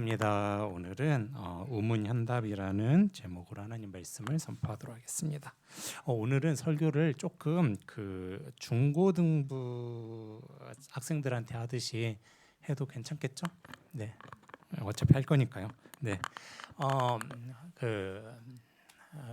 반갑습니다. 오늘은 우문현답이라는 제목으로 하나님 말씀을 선포하도록 하겠습니다. 오늘은 설교를 조금 그 중고등부 학생들한테 하듯이 해도 괜찮겠죠? 네, 어차피 할 거니까요. 네,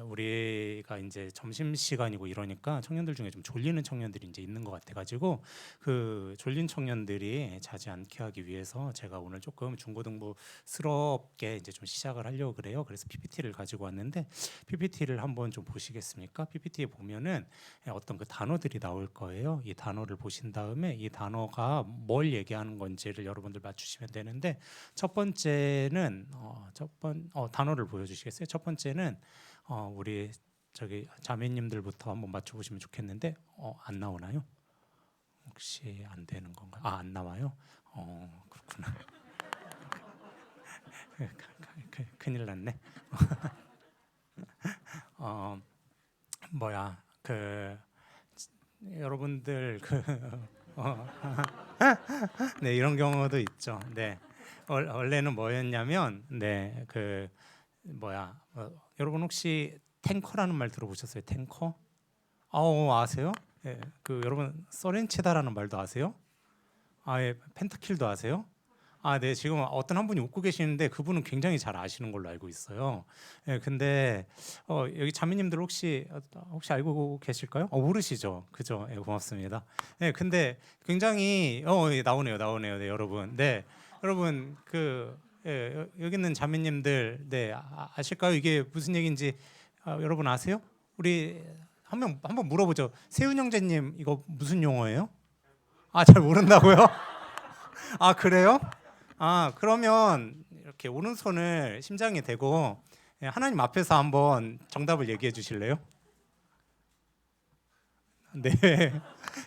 우리가 이제 점심 시간이고 이러니까 청년들 중에 좀 졸리는 청년들이 이제 있는 것 같아가지고 그 졸린 청년들이 자지 않게 하기 위해서 제가 오늘 조금 중고등부스럽게 이제 좀 시작을 하려고 그래요. 그래서 PPT를 가지고 왔는데 PPT를 한번 좀 보시겠습니까? PPT에 보면은 어떤 그 단어들이 나올 거예요. 이 단어를 보신 다음에 이 단어가 뭘 얘기하는 건지를 여러분들 맞추시면 되는데 첫 번째는 단어를 보여주시겠어요? 첫 번째는 우리 저기 자매님들부터 한번 맞춰보시면 좋겠는데 안 나오나요? 혹시 안 되는 건가요? 안 나와요? 그렇구나. 큰일 났네. 여러분들 네, 이런 경우도 있죠. 네, 원래는 뭐였냐면 여러분 혹시 탱커라는 말 들어보셨어요? 탱커? 아세요? 예, 여러분 소렌체다라는 말도 아세요? 예, 펜타킬도 아세요? 네, 지금 어떤 한 분이 웃고 계시는데 그분은 굉장히 잘 아시는 걸로 알고 있어요. 예, 근데 여기 자매님들 혹시 알고 계실까요? 모르시죠? 그죠? 예, 고맙습니다. 예, 근데 굉장히 예, 나오네요. 네, 여러분. 네, 여러분 여기 있는 자매님들 네, 아실까요? 이게 무슨 얘기인지 여러분 아세요? 우리 한번 물어보죠. 세훈 형제님 이거 무슨 용어예요? 잘 모른다고요? 그래요? 그러면 이렇게 오른손을 심장에 대고 하나님 앞에서 한번 정답을 얘기해 주실래요? 네,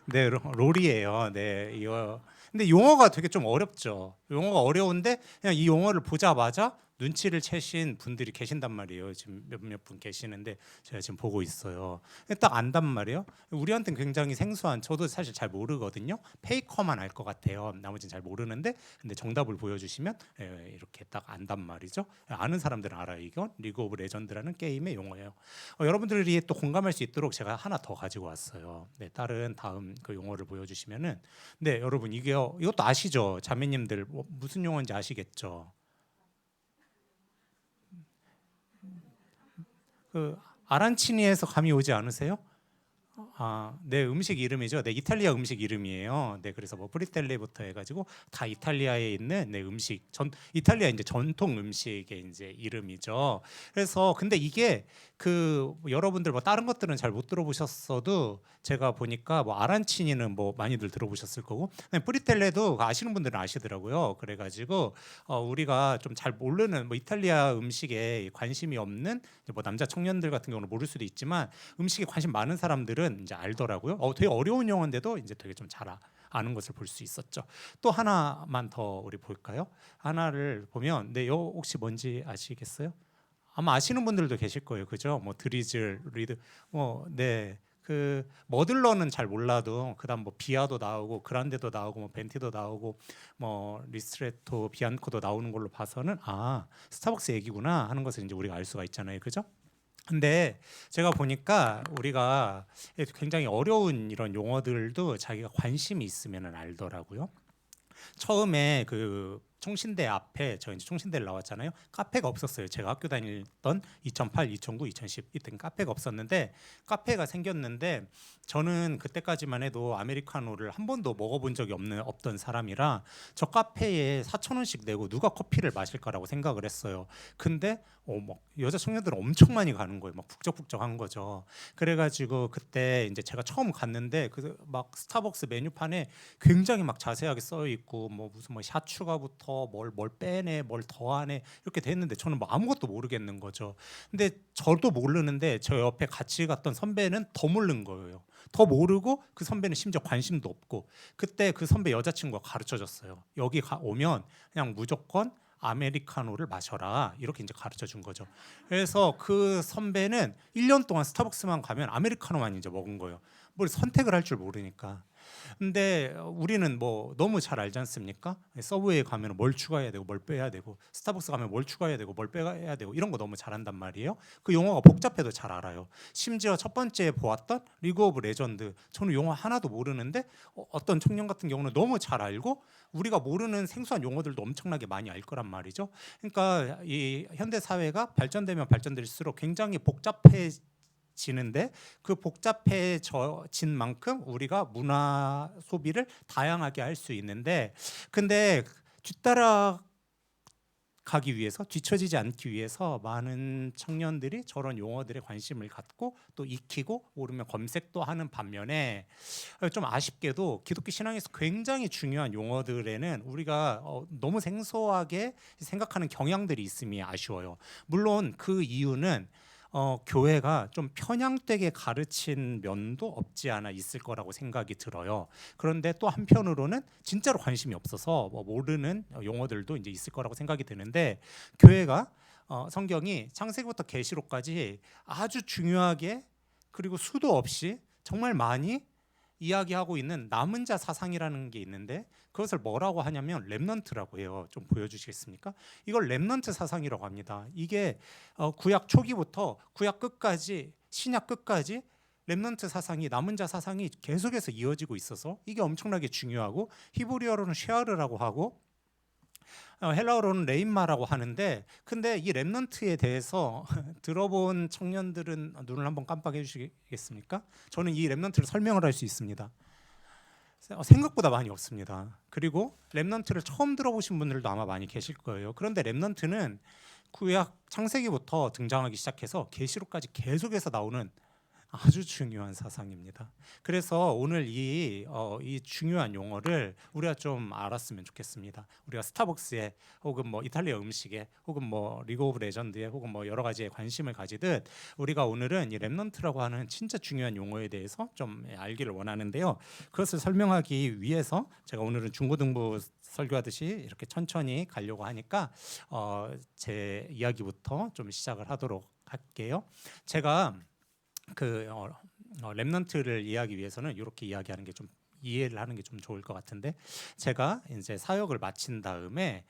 네, 롤이에요. 네, 이거. 근데 용어가 되게 좀 어렵죠. 용어가 어려운데 그냥 이 용어를 보자마자 눈치를 채신 분들이 계신단 말이에요. 지금 몇몇 분 계시는데 제가 지금 보고 있어요. 딱 안단 말이에요. 우리한테는 굉장히 생소한, 저도 사실 잘 모르거든요. 페이커만 알 것 같아요. 나머지는 잘 모르는데 근데 정답을 보여주시면 이렇게 딱 안단 말이죠. 아는 사람들은 알아요. 이건 리그 오브 레전드라는 게임의 용어예요. 여러분들이 또 공감할 수 있도록 제가 하나 더 가지고 왔어요. 네, 다음 그 용어를 보여주시면은 네, 여러분 이것도 아시죠? 자매님들 무슨 용어인지 아시겠죠? 아란치니에서 감이 오지 않으세요? 네, 음식 이름이죠. 네, 이탈리아 음식 이름이에요. 네, 그래서 뭐 프리텔레부터 해가지고 다 이탈리아에 있는 네, 이탈리아 이제 전통 음식의 이제 이름이죠. 그래서 근데 이게 여러분들 뭐 다른 것들은 잘 못 들어보셨어도 제가 보니까 뭐 아란치니는 뭐 많이들 들어보셨을 거고 프리텔레도 아시는 분들은 아시더라고요. 그래가지고 우리가 좀 잘 모르는 뭐 이탈리아 음식에 관심이 없는 뭐 남자 청년들 같은 경우는 모를 수도 있지만 음식에 관심 많은 사람들은 이제 알더라고요. 되게 어려운 용어인데도 이제 되게 좀 잘 아는 것을 볼 수 있었죠. 또 하나만 더 우리 볼까요? 하나를 보면 네, 혹시 뭔지 아시겠어요? 아마 아시는 분들도 계실 거예요. 그죠? 뭐 드리즐, 리드 네. 머들러는 잘 몰라도 그다음 뭐 비아도 나오고 그란데도 나오고 뭐 벤티도 나오고 뭐 리스트레토, 비안코도 나오는 걸로 봐서는 스타벅스 얘기구나 하는 것을 이제 우리가 알 수가 있잖아요. 그죠? 근데 제가 보니까 우리가 굉장히 어려운 이런 용어들도 자기가 관심이 있으면 알더라고요. 처음에 총신대 앞에 저 이제 총신대를 나왔잖아요. 카페가 없었어요. 제가 학교 다니던 2008, 2009, 2010 이때는 카페가 없었는데 카페가 생겼는데 저는 그때까지만 해도 아메리카노를 한 번도 먹어본 적이 없던 사람이라 저 카페에 4,000원씩 내고 누가 커피를 마실까라고 생각을 했어요. 근데 막 여자 청년들은 엄청 많이 가는 거예요. 막 북적북적한 거죠. 그래가지고 그때 이제 제가 처음 갔는데 막 스타벅스 메뉴판에 굉장히 막 자세하게 써 있고 뭐 무슨 뭐 샷 추가부터 뭘 빼내 뭘 더하네 이렇게 돼 있는데 저는 뭐 아무것도 모르겠는 거죠. 근데 저도 모르는데 저 옆에 같이 갔던 선배는 더 모르는 거예요. 더 모르고 그 선배는 심지어 관심도 없고 그때 그 선배 여자친구가 가르쳐 줬어요. 여기 오면 그냥 무조건 아메리카노를 마셔라 이렇게 이제 가르쳐 준 거죠. 그래서 그 선배는 1년 동안 스타벅스만 가면 아메리카노만 이제 먹은 거예요. 뭘 선택을 할 줄 모르니까. 근데 우리는 뭐 너무 잘 알지 않습니까? 서브웨이 가면 뭘 추가해야 되고 뭘 빼야 되고, 스타벅스 가면 뭘 추가해야 되고 뭘 빼야 되고, 이런 거 너무 잘한단 말이에요. 그 용어가 복잡해도 잘 알아요. 심지어 첫 번째 보았던 리그 오브 레전드, 저는 용어 하나도 모르는데 어떤 청년 같은 경우는 너무 잘 알고 우리가 모르는 생소한 용어들도 엄청나게 많이 알 거란 말이죠. 그러니까 이 현대 사회가 발전되면 발전될수록 굉장히 복잡해지는데, 그 복잡해진 만큼 우리가 문화 소비를 다양하게 할 수 있는데, 근데 뒤따라 가기 위해서, 뒤처지지 않기 위해서 많은 청년들이 저런 용어들에 관심을 갖고 또 익히고 오르면 검색도 하는 반면에, 좀 아쉽게도 기독교 신앙에서 굉장히 중요한 용어들에는 우리가 너무 생소하게 생각하는 경향들이 있음이 아쉬워요. 물론 그 이유는 교회가 좀 편향되게 가르친 면도 없지 않아 있을 거라고 생각이 들어요. 그런데 또 한편으로는 진짜로 관심이 없어서 뭐 모르는 용어들도 이제 있을 거라고 생각이 드는데, 교회가 성경이 창세기부터 계시록까지 아주 중요하게 그리고 수도 없이 정말 많이 이야기하고 있는 남은 자 사상이라는 게 있는데, 그것을 뭐라고 하냐면 렘넌트라고 해요. 좀 보여주시겠습니까? 이걸 렘넌트 사상이라고 합니다. 이게 구약 초기부터 구약 끝까지, 신약 끝까지 렘넌트 사상이, 남은 자 사상이 계속해서 이어지고 있어서 이게 엄청나게 중요하고, 히브리어로는 쉐아르라고 하고 헬라어로는 레임마라고 하는데, 근데 이 렘넌트에 대해서 들어본 청년들은 눈을 한번 깜빡해 주시겠습니까? 저는 이 렘넌트를 설명을 할 수 있습니다. 생각보다 많이 없습니다. 그리고 렘넌트를 처음 들어보신 분들도 아마 많이 계실 거예요. 그런데 렘넌트는 구약 창세기부터 등장하기 시작해서 계시록까지 계속해서 나오는 아주 중요한 사상입니다. 그래서 오늘 이 중요한 용어를 우리가 좀 알았으면 좋겠습니다. 우리가 스타벅스에, 혹은 뭐 이탈리아 음식에, 혹은 뭐 리그 오브 레전드에, 혹은 뭐 여러 가지에 관심을 가지듯, 우리가 오늘은 이 렘넌트라고 하는 진짜 중요한 용어에 대해서 좀 알기를 원하는데요. 그것을 설명하기 위해서 제가 오늘은 중고등부 설교하듯이 이렇게 천천히 가려고 하니까 제 이야기부터 좀 시작을 하도록 할게요. 제가 렘넌트를 이해하기 위해서는 이렇게 이야기하는 게 좀, 이해를 하는 게 좀 좋을 것 같은데, 제가 이제 사역을 마친 다음에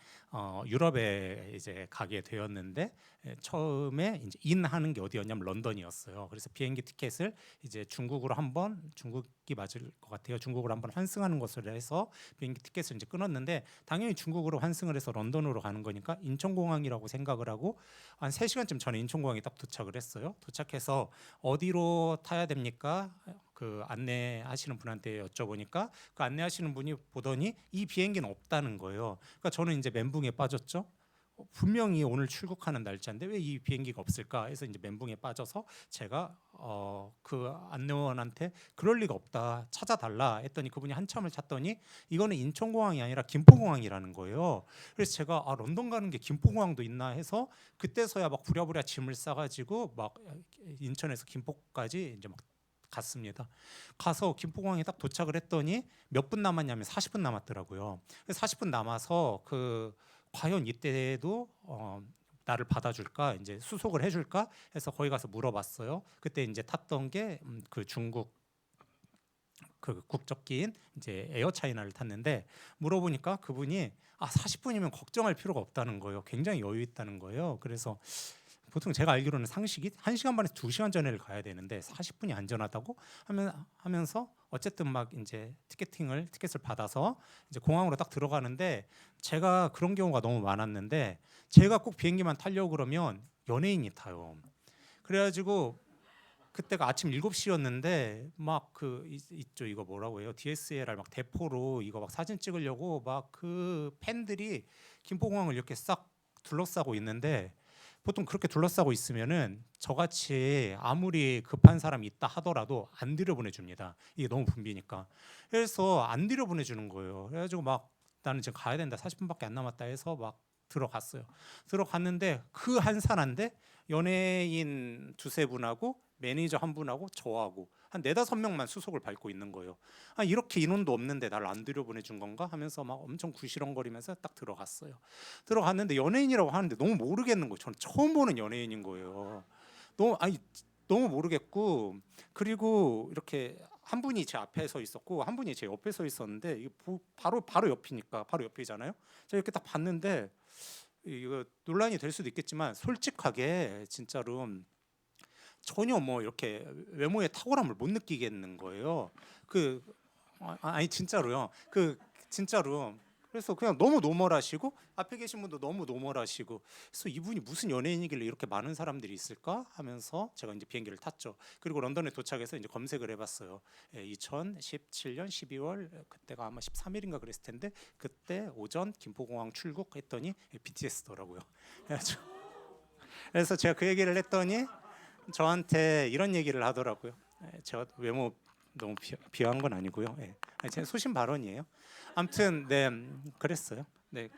유럽에 이제 가게 되었는데, 처음에 이제 인하는 게 어디였냐면 런던이었어요. 그래서 비행기 티켓을 이제 중국으로 한번, 중국이 맞을 것 같아요. 중국으로 한번 환승하는 것으로 해서 비행기 티켓을 이제 끊었는데, 당연히 중국으로 환승을 해서 런던으로 가는 거니까 인천공항이라고 생각을 하고 한 3시간쯤 전에 인천공항에 딱 도착을 했어요. 도착해서 어디로 타야 됩니까? 그 안내하시는 분한테 여쭤보니까 그 안내하시는 분이 보더니 이 비행기는 없다는 거예요. 그러니까 저는 이제 멘붕에 빠졌죠. 분명히 오늘 출국하는 날짜인데 왜 이 비행기가 없을까 해서 이제 멘붕에 빠져서 제가 그 안내원한테 그럴 리가 없다, 찾아달라 했더니 그분이 한참을 찾더니 이거는 인천공항이 아니라 김포공항이라는 거예요. 그래서 제가 런던 가는 게 김포공항도 있나 해서 그때서야 막 부랴부랴 짐을 싸가지고 막 인천에서 김포까지 이제 막 갔습니다. 가서 김포공항에 딱 도착을 했더니 몇 분 남았냐면 40분 남았더라고요. 40분 남아서 과연 이때도 나를 받아줄까, 이제 수속을 해줄까 해서 거기 가서 물어봤어요. 그때 이제 탔던 게 그 중국 그 국적기인 이제 에어차이나를 탔는데, 물어보니까 그분이 40분이면 걱정할 필요가 없다는 거예요. 굉장히 여유 있다는 거예요. 그래서 보통 제가 알기로는 상식이 1시간 반에서 2시간 전에를 가야 되는데 40분이 안전하다고 하면서 어쨌든 막 이제 티켓을 받아서 이제 공항으로 딱 들어가는데, 제가 그런 경우가 너무 많았는데 제가 꼭 비행기만 타려고 그러면 연예인이 타요. 그래가지고 그때가 아침 7시였는데 막 있죠, 이거 뭐라고 해요? DSLR 막 대포로 이거 막 사진 찍으려고 막 그 팬들이 김포공항을 이렇게 싹 둘러싸고 있는데, 보통 그렇게 둘러싸고 있으면은 저같이 아무리 급한 사람이 있다 하더라도 안 들여보내줍니다. 이게 너무 붐비니까. 그래서 안 들여보내주는 거예요. 그래가지고 막 나는 지금 가야 된다, 40분밖에 안 남았다 해서 막 들어갔어요. 들어갔는데 그 한산한데 연예인 두세 분하고 매니저 한 분하고 저하고 한 4-5명만 수속을 밟고 있는 거예요. 이렇게 인원도 없는데 나를 안 들여보내준 건가 하면서 막 엄청 구시렁거리면서 딱 들어갔어요. 들어갔는데 연예인이라고 하는데 너무 모르겠는 거예요. 저는 처음 보는 연예인인 거예요. 너무 모르겠고, 그리고 이렇게 한 분이 제 앞에 서 있었고 한 분이 제 옆에 서 있었는데 이게 바로 옆이니까 바로 옆이잖아요. 제가 이렇게 딱 봤는데 이거 논란이 될 수도 있겠지만 솔직하게 진짜로 전혀 뭐 이렇게 외모의 탁월함을 못 느끼겠는 거예요. 그 아니 진짜로요. 그 진짜로 그래서 그냥 너무 노멀하시고 앞에 계신 분도 너무 노멀하시고 그래서 이분이 무슨 연예인이길래 이렇게 많은 사람들이 있을까 하면서 제가 이제 비행기를 탔죠. 그리고 런던에 도착해서 이제 검색을 해봤어요. 2017년 12월 그때가 아마 13일인가 그랬을 텐데 그때 오전 김포공항 출국했더니 BTS더라고요. 그래서 제가 그 얘기를 했더니 저한테 이런 얘기를 하더라고요. 제가 외모 너무 비하한 건 아니고요. 제 소신 발언이에요. 아무튼 네 그랬어요. 네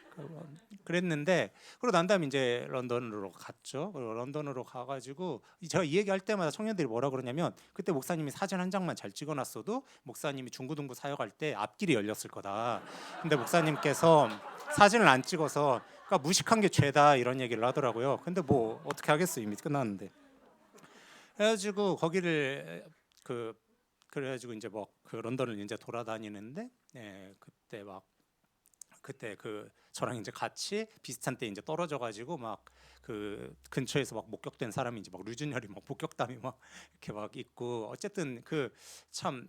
그랬는데 그러고 난 다음에 이제 런던으로 갔죠. 런던으로 가가지고 제가 이 얘기할 때마다 청년들이 뭐라 그러냐면 그때 목사님이 사진 한 장만 잘 찍어놨어도 목사님이 중고등부 사역할 때 앞길이 열렸을 거다. 근데 목사님께서 사진을 안 찍어서 그러니까 무식한 게 죄다 이런 얘기를 하더라고요. 근데 뭐 어떻게 하겠어요. 이미 끝났는데. 그래가지고 거기를 그래가지고 이제 뭐 그 런던을 이제 돌아다니는데 그때 저랑 이제 같이 비슷한 때 이제 떨어져가지고 막 그 근처에서 막 목격된 사람이 이제 막 류준열이 막 목격담이 막 이렇게 막 있고 어쨌든 그 참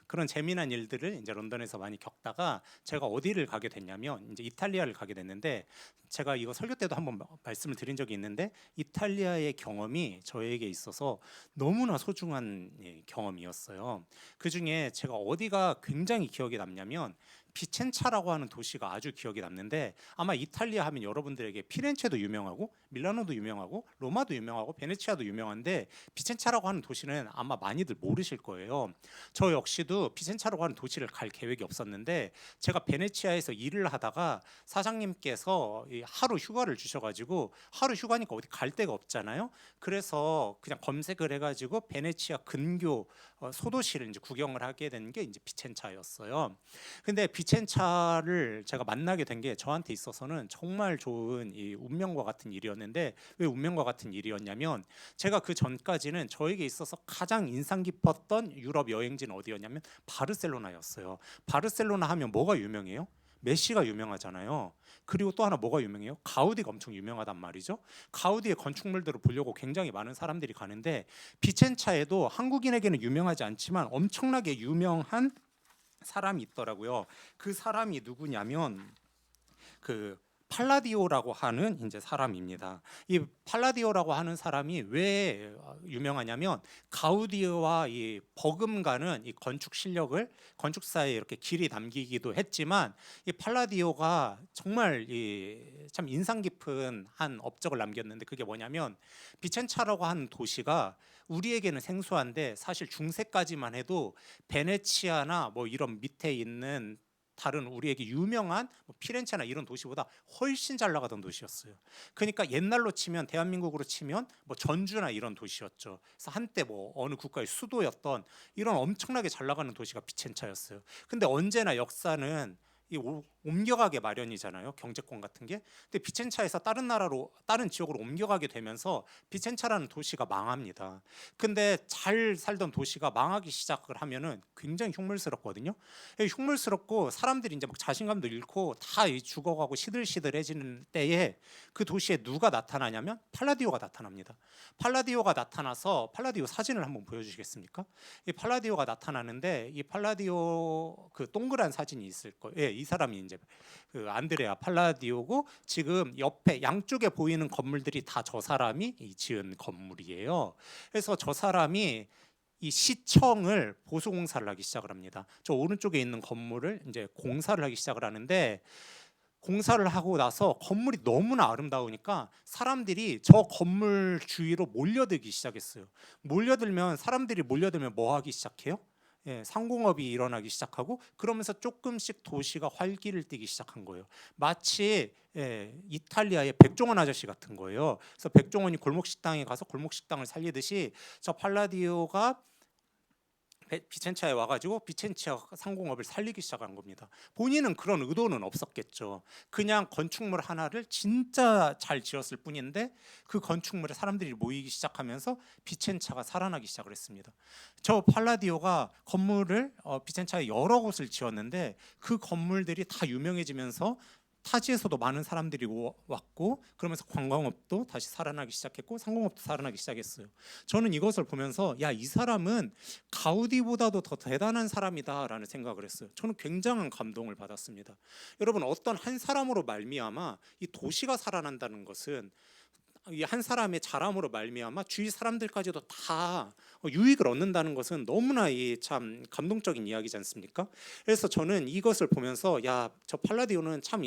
그런 재미난 일들을 이제 런던에서 많이 겪다가 제가 어디를 가게 됐냐면 이제 이탈리아를 가게 됐는데 제가 이거 설교 때도 한번 말씀을 드린 적이 있는데 이탈리아의 경험이 저에게 있어서 너무나 소중한 경험이었어요. 그 중에 제가 어디가 굉장히 기억에 남냐면 비첸차라고 하는 도시가 아주 기억에 남는데 아마 이탈리아 하면 여러분들에게 피렌체도 유명하고 밀라노도 유명하고 로마도 유명하고 베네치아도 유명한데 비첸차라고 하는 도시는 아마 많이들 모르실 거예요. 저 역시도 비첸차라고 하는 도시를 갈 계획이 없었는데 제가 베네치아에서 일을 하다가 사장님께서 하루 휴가를 주셔가지고 하루 휴가니까 어디 갈 데가 없잖아요. 그래서 그냥 검색을 해가지고 베네치아 근교 소도시를 이제 구경을 하게 된 게 이제 비첸차였어요. 근데 비첸차를 제가 만나게 된 게 저한테 있어서는 정말 좋은 이 운명과 같은 일이었는데 왜 운명과 같은 일이었냐면 제가 그 전까지는 저에게 있어서 가장 인상 깊었던 유럽 여행지는 어디였냐면 바르셀로나였어요. 바르셀로나 하면 뭐가 유명해요? 메시가 유명하잖아요. 그리고 또 하나 뭐가 유명해요? 가우디가 엄청 유명하단 말이죠. 가우디의 건축물들을 보려고 굉장히 많은 사람들이 가는데 비첸차에도 한국인에게는 유명하지 않지만 엄청나게 유명한 사람이 있더라고요. 그 사람이 누구냐면 그 팔라디오라고 하는 이제 사람입니다. 이 팔라디오라고 하는 사람이 왜 유명하냐면 가우디와 이 버금가는 이 건축 실력을 건축사에 이렇게 길이 남기기도 했지만 이 팔라디오가 정말 참 인상 깊은 한 업적을 남겼는데 그게 뭐냐면 비첸차라고 하는 도시가 우리에게는 생소한데 사실 중세까지만 해도 베네치아나 뭐 이런 밑에 있는 다른 우리에게 유명한 뭐 피렌체나 이런 도시보다 훨씬 잘 나가던 도시였어요. 그러니까 옛날로 치면 대한민국으로 치면 뭐 전주나 이런 도시였죠. 그래서 한때 뭐 어느 국가의 수도였던 이런 엄청나게 잘 나가는 도시가 비첸차였어요. 근데 언제나 역사는 옮겨가게 마련이잖아요. 경제권 같은 게. 근데 비첸차에서 다른 나라로 다른 지역으로 옮겨가게 되면서 비첸차라는 도시가 망합니다. 근데 잘 살던 도시가 망하기 시작을 하면은 굉장히 흉물스럽거든요. 흉물스럽고 사람들이 이제 막 자신감도 잃고 다 죽어가고 시들시들해지는 때에 그 도시에 누가 나타나냐면 팔라디오가 나타납니다. 팔라디오가 나타나서 팔라디오 사진을 한번 보여주시겠습니까? 이 팔라디오가 나타나는데 이 팔라디오 그 동그란 사진이 있을 거예요. 예, 이 사람이 이제 그 안드레아 팔라디오고 지금 옆에 양쪽에 보이는 건물들이 다 저 사람이 지은 건물이에요. 그래서 저 사람이 이 시청을 보수 공사를 하기 시작을 합니다. 저 오른쪽에 있는 건물을 이제 공사를 하기 시작을 하는데 공사를 하고 나서 건물이 너무나 아름다우니까 사람들이 저 건물 주위로 몰려들기 시작했어요. 사람들이 몰려들면 뭐 하기 시작해요? 상공업이 일어나기 시작하고 그러면서 조금씩 도시가 활기를 띠기 시작한 거예요. 마치 이탈리아의 백종원 아저씨 같은 거예요. 그래서 백종원이 골목식당에 가서 골목식당을 살리듯이 저 팔라디오가 비첸차에 와가지고 비첸차 상공업을 살리기 시작한 겁니다. 본인은 그런 의도는 없었겠죠. 그냥 건축물 하나를 진짜 잘 지었을 뿐인데 그 건축물에 사람들이 모이기 시작하면서 비첸차가 살아나기 시작을 했습니다. 저 팔라디오가 건물을 비첸차에 여러 곳을 지었는데 그 건물들이 다 유명해지면서 타지에서도 많은 사람들이 왔고 그러면서 관광업도 다시 살아나기 시작했고 상공업도 살아나기 시작했어요. 저는 이것을 보면서 야, 이 사람은 가우디보다도 더 대단한 사람이다라는 생각을 했어요. 저는 굉장한 감동을 받았습니다. 여러분, 어떤 한 사람으로 말미암아 이 도시가 살아난다는 것은 이 한 사람의 잘함으로 말미암아 주위 사람들까지도 다 유익을 얻는다는 것은 너무나 참 감동적인 이야기지 않습니까? 그래서 저는 이것을 보면서 야, 저 팔라디오는 참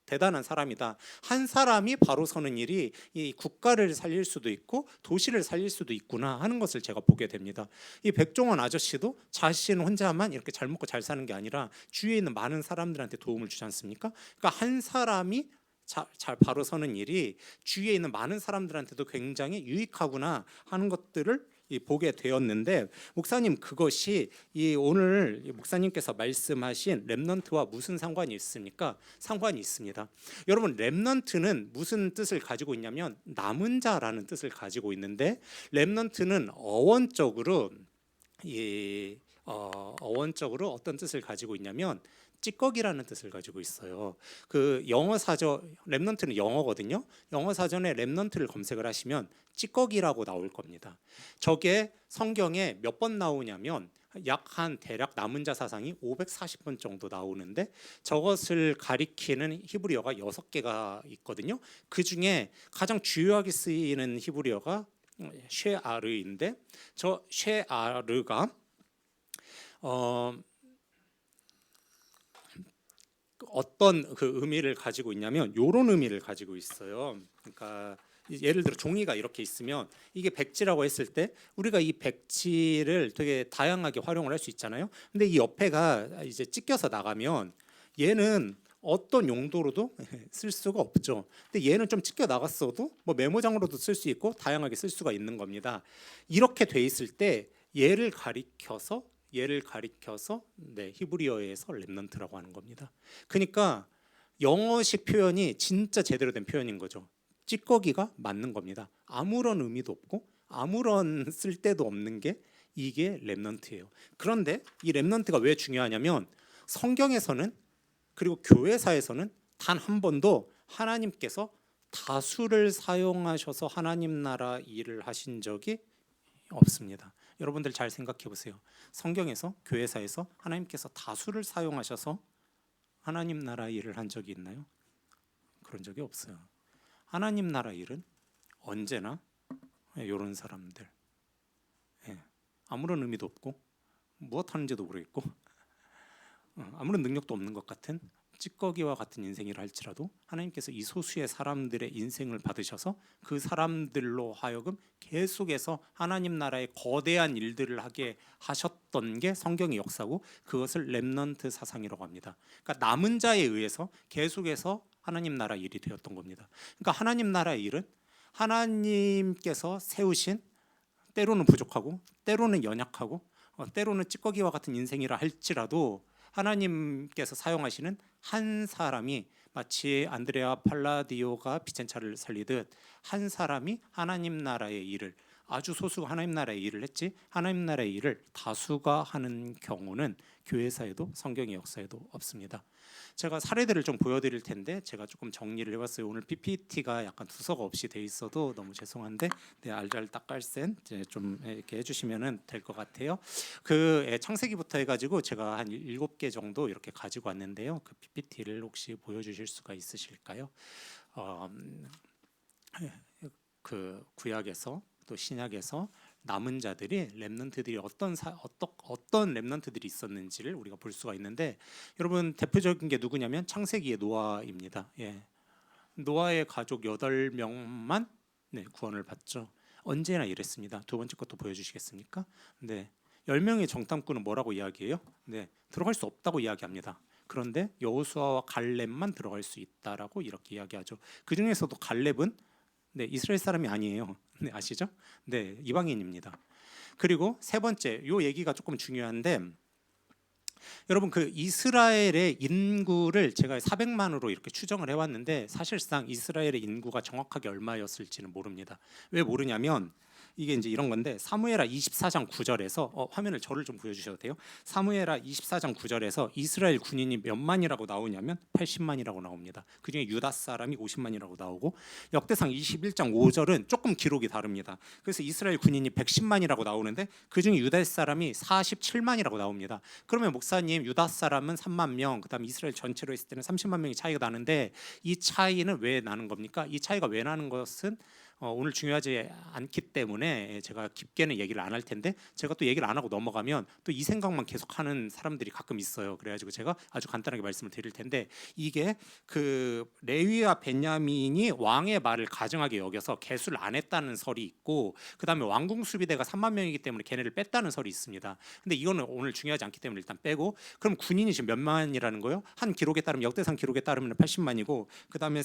대단한 사람이다. 한 사람이 바로 서는 일이 이 국가를 살릴 수도 있고 도시를 살릴 수도 있구나 하는 것을 제가 보게 됩니다. 이 백종원 아저씨도 자신 혼자만 이렇게 잘 먹고 잘 사는 게 아니라 주위에 있는 많은 사람들한테 도움을 주지 않습니까? 그러니까 한 사람이 잘 바로 서는 일이 주위에 있는 많은 사람들한테도 굉장히 유익하구나 하는 것들을 보게 되었는데, 목사님, 그것이 오늘 목사님께서 말씀하신 렘넌트와 무슨 상관이 있습니까? 상관이 있습니다. 여러분, 렘넌트는 무슨 뜻을 가지고 있냐면 남은 자라는 뜻을 가지고 있는데, 렘넌트는 어원적으로 어떤 뜻을 가지고 있냐면 찌꺼기라는 뜻을 가지고 있어요. 그 영어 사전, 렘넌트는 영어거든요. 영어 사전에 렘넌트를 검색을 하시면 찌꺼기라고 나올 겁니다. 저게 성경에 몇 번 나오냐면 대략 남은 자 사상이 540번 정도 나오는데, 저것을 가리키는 히브리어가 6개가 있거든요. 그 중에 가장 주요하게 쓰이는 히브리어가 쉐아르인데, 저 쉐아르가 어떤 그 의미를 가지고 있냐면 이런 의미를 가지고 있어요. 그러니까 예를 들어 종이가 이렇게 있으면 이게 백지라고 했을 때 우리가 이 백지를 되게 다양하게 활용을 할 수 있잖아요. 근데 이 옆에가 이제 찢겨서 나가면 얘는 어떤 용도로도 쓸 수가 없죠. 근데 얘는 좀 찢겨 나갔어도 뭐 메모장으로도 쓸 수 있고 다양하게 쓸 수가 있는 겁니다. 이렇게 돼 있을 때 얘를 가리켜서 히브리어에서 렘넌트라고 하는 겁니다. 그러니까 영어식 표현이 진짜 제대로 된 표현인 거죠. 찌꺼기가 맞는 겁니다. 아무런 의미도 없고 아무런 쓸데도 없는 게 이게 렘넌트예요. 그런데 이 렘넌트가 왜 중요하냐면 성경에서는, 그리고 교회사에서는 단 한 번도 하나님께서 다수를 사용하셔서 하나님 나라 일을 하신 적이 없습니다. 여러분들 잘 생각해 보세요. 성경에서, 교회사에서 하나님께서 다수를 사용하셔서 하나님 나라 일을 한 적이 있나요? 그런 적이 없어요. 하나님 나라 일은 언제나 이런 사람들, 아무런 의미도 없고 무엇 하는지도 모르겠고 아무런 능력도 없는 것 같은 찌꺼기와 같은 인생이라 할지라도 하나님께서 이 소수의 사람들의 인생을 받으셔서 그 사람들로 하여금 계속해서 하나님 나라의 거대한 일들을 하게 하셨던 게 성경의 역사고, 그것을 렘넌트 사상이라고 합니다. 그러니까 남은 자에 의해서 계속해서 하나님 나라 일이 되었던 겁니다. 그러니까 하나님 나라의 일은 하나님께서 세우신, 때로는 부족하고 때로는 연약하고 때로는 찌꺼기와 같은 인생이라 할지라도 하나님께서 사용하시는 한 사람이, 마치 안드레아 팔라디오가 비첸차를 살리듯 한 사람이 하나님 나라의 일을, 아주 소수가 하나님 나라의 일을 했지 하나님 나라의 일을 다수가 하는 경우는 교회사에도 성경의 역사에도 없습니다. 제가 사례들을 좀 보여드릴 텐데 제가 조금 정리를 해봤어요. 오늘 PPT가 약간 두서가 없이 돼 있어도 너무 죄송한데 알잘딱깔센 좀 이렇게 해주시면 될 것 같아요. 그 창세기부터 해가지고 제가 한 7개 정도 이렇게 가지고 왔는데요. 그 PPT를 혹시 보여주실 수가 있으실까요? 그 구약에서 또 신약에서 남은 자들이, 렘넌트들이 어떤 렘넌트들이 있었는지를 우리가 볼 수가 있는데, 여러분 대표적인 게 누구냐면 창세기의 노아입니다. 노아의 가족 8명만 구원을 받죠. 언제나 이랬습니다. 두 번째 것도 보여주시겠습니까? 10명의 정탐꾼은 뭐라고 이야기해요? 들어갈 수 없다고 이야기합니다. 그런데 여호수아와 갈렙만 들어갈 수 있다라고 이렇게 이야기하죠. 그 중에서도 갈렙은 네, 이스라엘 사람이 아니에요. 네, 아시죠? 네, 이방인입니다. 그리고 세 번째, 요 얘기가 조금 중요한데 여러분 그 이스라엘의 인구를 제가 400만으로 이렇게 추정을 해왔는데 사실상 이스라엘의 인구가 정확하게 얼마였을지는 모릅니다. 왜 모르냐면 이게 이제 이런 건데 사무엘하 24장 9절에서 화면을 저를 좀 보여주셔도 돼요. 사무엘하 24장 9절에서 이스라엘 군인이 몇 만이라고 나오냐면 80만이라고 나옵니다. 그중에 유다 사람이 50만이라고 나오고 역대상 21장 5절은 조금 기록이 다릅니다. 그래서 이스라엘 군인이 110만이라고 나오는데 그중에 유다 사람이 47만이라고 나옵니다. 그러면 목사님 유다 사람은 3만 명, 그다음 이스라엘 전체로 했을 때는 30만 명이 차이가 나는데 이 차이는 왜 나는 겁니까? 이 차이가 왜 나는 것은 오늘 중요하지 않기 때문에 제가 깊게는 얘기를 안 할 텐데 제가 또 얘기를 안 하고 넘어가면 또 이 생각만 계속하는 사람들이 가끔 있어요. 그래가지고 제가 아주 간단하게 말씀을 드릴 텐데 이게 그 레위와 베냐민이 왕의 말을 가증하게 여겨서 계수를 안 했다는 설이 있고 그 다음에 왕궁 수비대가 3만 명이기 때문에 걔네를 뺐다는 설이 있습니다. 근데 이거는 오늘 중요하지 않기 때문에 일단 빼고 그럼 군인이 지금 몇 만이라는 거예요? 한 기록에 따르면 역대상 기록에 따르면 80만이고 그 다음에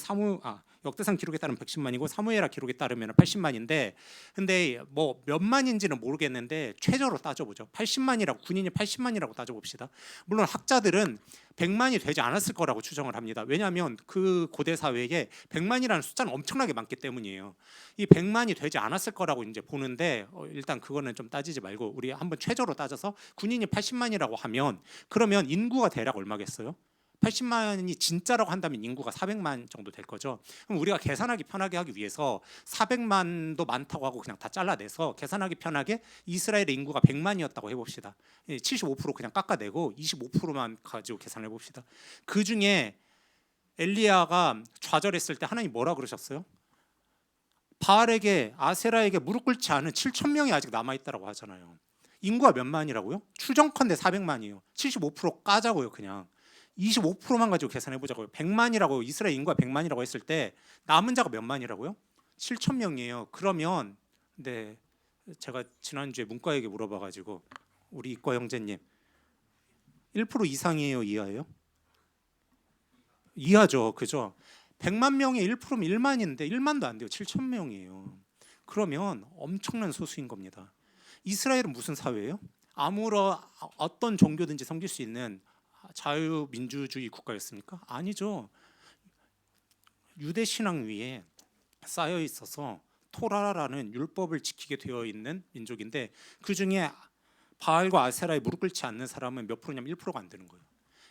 역대상 기록에 따르면 110만이고 사무엘하 기록에 따르면 80만인데 근데 뭐 몇 만인지는 모르겠는데 최저로 따져보죠. 80만이라고 군인이 80만이라고 따져봅시다. 물론 학자들은 100만이 되지 않았을 거라고 추정을 합니다. 왜냐하면 그 고대 사회에 100만이라는 숫자는 엄청나게 많기 때문이에요. 이 100만이 되지 않았을 거라고 이제 보는데 일단 그거는 좀 따지지 말고 우리 한번 최저로 따져서 군인이 80만이라고 하면 그러면 인구가 대략 얼마겠어요? 80만이 진짜라고 한다면 인구가 400만 정도 될 거죠. 그럼 우리가 계산하기 편하게 하기 위해서 400만도 많다고 하고 그냥 다 잘라내서 계산하기 편하게 이스라엘의 인구가 100만이었다고 해봅시다. 75% 그냥 깎아내고 25%만 가지고 계산해 봅시다. 그 중에 엘리야가 좌절했을 때 하나님 뭐라 그러셨어요? 바알에게 아세라에게 무릎 꿇지 않은 7천 명이 아직 남아 있다라고 하잖아요. 인구가 몇 만이라고요? 추정컨대 400만이에요. 75% 까자고요, 그냥. 25%만 가지고 계산해 보자고요. 100만이라고 이스라엘 인구가 100만이라고 했을 때 남은 자가 몇 만이라고요? 7천 명이에요. 그러면 네, 제가 지난주에 문과에게 물어봐 가지고 우리 이과 형제님 1% 이상이에요, 이하예요? 이하죠. 그죠? 100만 명의 1%면 1만인데 1만도 안 돼요. 7천 명이에요. 그러면 엄청난 소수인 겁니다. 이스라엘은 무슨 사회예요? 아무런 어떤 종교든지 섬길 수 있는 자유민주주의 국가였습니까? 아니죠. 유대 신앙 위에 쌓여 있어서 토라라는 율법을 지키게 되어 있는 민족인데 그 중에 바알과 아세라에 무릎 꿇지 않는 사람은 몇 프로냐면 1%가 안 되는 거예요.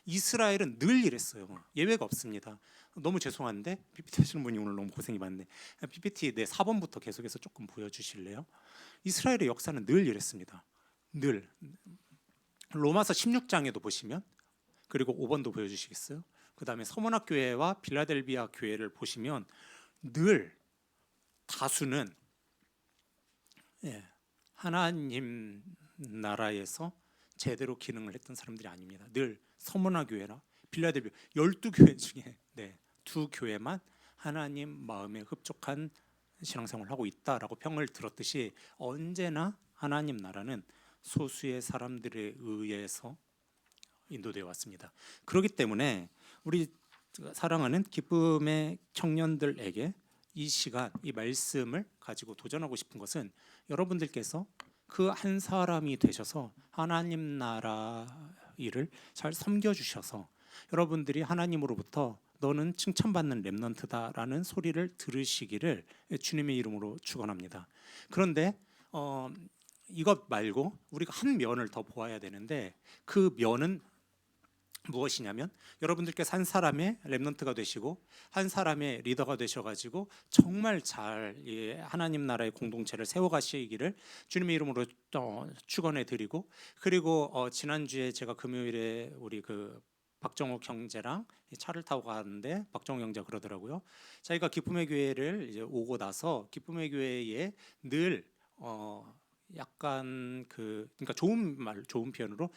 이스라엘은 늘 이랬어요. 예외가 없습니다. 너무 죄송한데 PPT 하시는 분이 오늘 너무 고생이 많네. PPT 네 4번부터 계속해서 조금 보여주실래요? 이스라엘의 역사는 늘 이랬습니다. 늘 로마서 16장에도 보시면 그리고 5번도 보여주시겠어요? 그 다음에 서문학 교회와 빌라델비아 교회를 보시면 늘 다수는 하나님 나라에서 제대로 기능을 했던 사람들이 아닙니다. 늘 서문학 교회나 빌라델비아 12교회 중에 두 교회만 하나님 마음에 흡족한 신앙생활을 하고 있다라고 평을 들었듯이 언제나 하나님 나라는 소수의 사람들에 의해서 인도되어 왔습니다. 그렇기 때문에 우리 사랑하는 기쁨의 청년들에게 이 시간, 이 말씀을 가지고 도전하고 싶은 것은 여러분들께서 그 한 사람이 되셔서 하나님 나라 일을 잘 섬겨주셔서 여러분들이 하나님으로부터 너는 칭찬받는 렘넌트다라는 소리를 들으시기를 주님의 이름으로 축원합니다. 그런데 이것 말고 우리가 한 면을 더 보아야 되는데 그 면은 무엇이냐면 여러분들께서 한 사람의 렘넌트가 되시고 한 사람의 리더가 되셔가지고 정말 잘 하나님 나라의 공동체를 세워가시기를 주님의 이름으로 축원해 드리고 그리고 지난주에 제가 금요일에 우리 그 박정욱 형제랑 차를 타고 가는데 박정욱 형제가 그러더라고요. 자기가 기쁨의 교회를 이제 오고 나서 기쁨의 교회에 늘 약간 그러니까 좋은 표현으로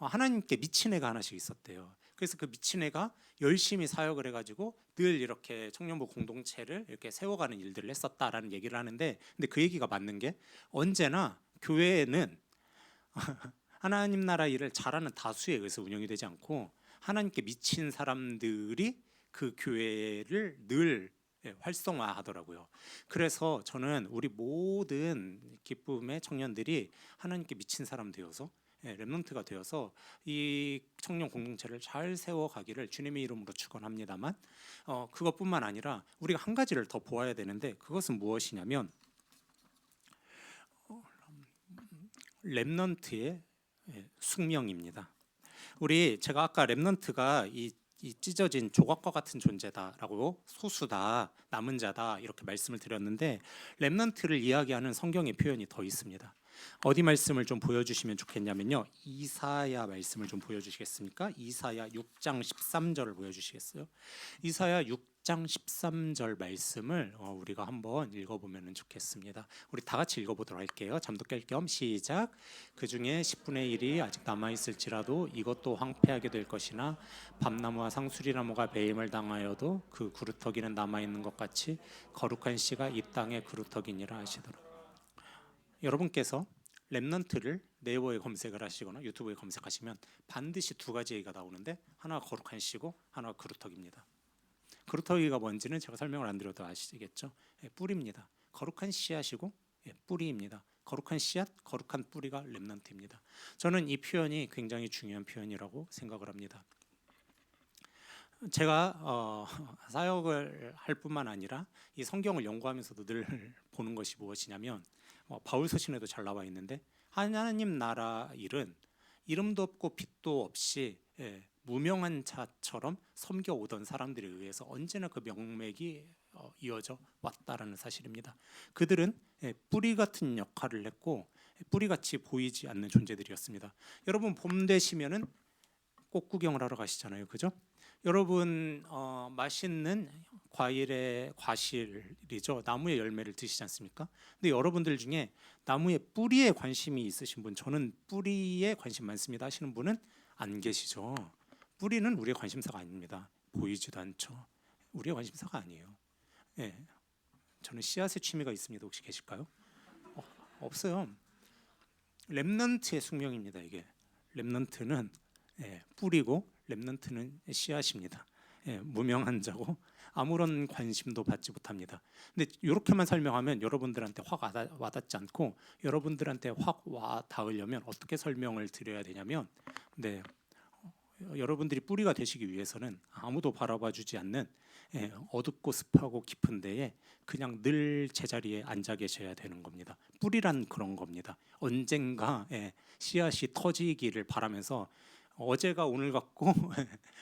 하나님께 미친 애가 하나씩 있었대요. 그래서 그 미친 애가 열심히 사역을 해가지고 늘 이렇게 청년부 공동체를 이렇게 세워가는 일들을 했었다라는 얘기를 하는데, 근데 그 얘기가 맞는 게 언제나 교회는 하나님 나라 일을 잘하는 다수에 의해서 운영이 되지 않고 하나님께 미친 사람들이 그 교회를 늘 활성화하더라고요. 그래서 저는 우리 모든 기쁨의 청년들이 하나님께 미친 사람 되어서 렘넌트가 되어서 이 청년 공동체를 잘 세워가기를 주님의 이름으로 축원합니다만 그것뿐만 아니라 우리가 한 가지를 더 보아야 되는데 그것은 무엇이냐면 렘넌트의 숙명입니다. 제가 아까 렘넌트가 이 찢어진 조각과 같은 존재다라고 소수다, 남은 자다 이렇게 말씀을 드렸는데 렘넌트를 이야기하는 성경의 표현이 더 있습니다. 어디 말씀을 좀 보여주시면 좋겠냐면요. 이사야 말씀을 좀 보여주시겠습니까? 이사야 6장 13절을 보여주시겠어요? 이사야 6장 13절 말씀을 우리가 한번 읽어보면 좋겠습니다. 우리 다 같이 읽어보도록 할게요. 잠도 깰 겸 시작. 그 중에 10분의 1이 아직 남아있을지라도 이것도 황폐하게 될 것이나 밤나무와 상수리나무가 배임을 당하여도 그 그루터기는 남아있는 것 같이 거룩한 씨가 이 땅의 그루터기니라 하시더라. 여러분께서 렘넌트를 네이버에 검색을 하시거나 유튜브에 검색하시면 반드시 두 가지 얘기가 나오는데 하나가 거룩한 씨고 하나가 그루터기입니다. 그루터기가 뭔지는 제가 설명을 안 드려도 아시겠죠? 뿌리입니다. 거룩한 씨앗이고 뿌리입니다. 거룩한 씨앗, 거룩한 뿌리가 렘넌트입니다. 저는 이 표현이 굉장히 중요한 표현이라고 생각을 합니다. 제가 사역을 할 뿐만 아니라 이 성경을 연구하면서도 늘 보는 것이 무엇이냐면 바울 서신에도 잘 나와 있는데 하나님 나라 일은 이름도 없고 빛도 없이 무명한 자처럼 섬겨오던 사람들에 의해서 언제나 그 명맥이 이어져 왔다라는 사실입니다. 그들은 뿌리 같은 역할을 했고 뿌리같이 보이지 않는 존재들이었습니다. 여러분 봄 되시면은 꽃 구경을 하러 가시잖아요, 그죠? 여러분 맛있는 과일의 과실이죠. 나무의 열매를 드시지 않습니까? 근데 여러분들 중에 나무의 뿌리에 관심이 있으신 분, 저는 뿌리에 관심 많습니다 하시는 분은 안 계시죠. 뿌리는 우리의 관심사가 아닙니다. 보이지도 않죠. 우리의 관심사가 아니에요. 저는 씨앗의 취미가 있습니다. 혹시 계실까요? 없어요. 렘넌트의 숙명입니다. 이게 렘넌트는 뿌리고 렘넌트는 씨앗입니다. 무명한 자고 아무런 관심도 받지 못합니다. 근데 이렇게만 설명하면 여러분들한테 확 와닿지 않고 여러분들한테 확 와닿으려면 어떻게 설명을 드려야 되냐면 여러분들이 뿌리가 되시기 위해서는 아무도 바라봐주지 않는 어둡고 습하고 깊은 데에 그냥 늘 제자리에 앉아 계셔야 되는 겁니다. 뿌리란 그런 겁니다. 언젠가 씨앗이 터지기를 바라면서 어제가 오늘 같고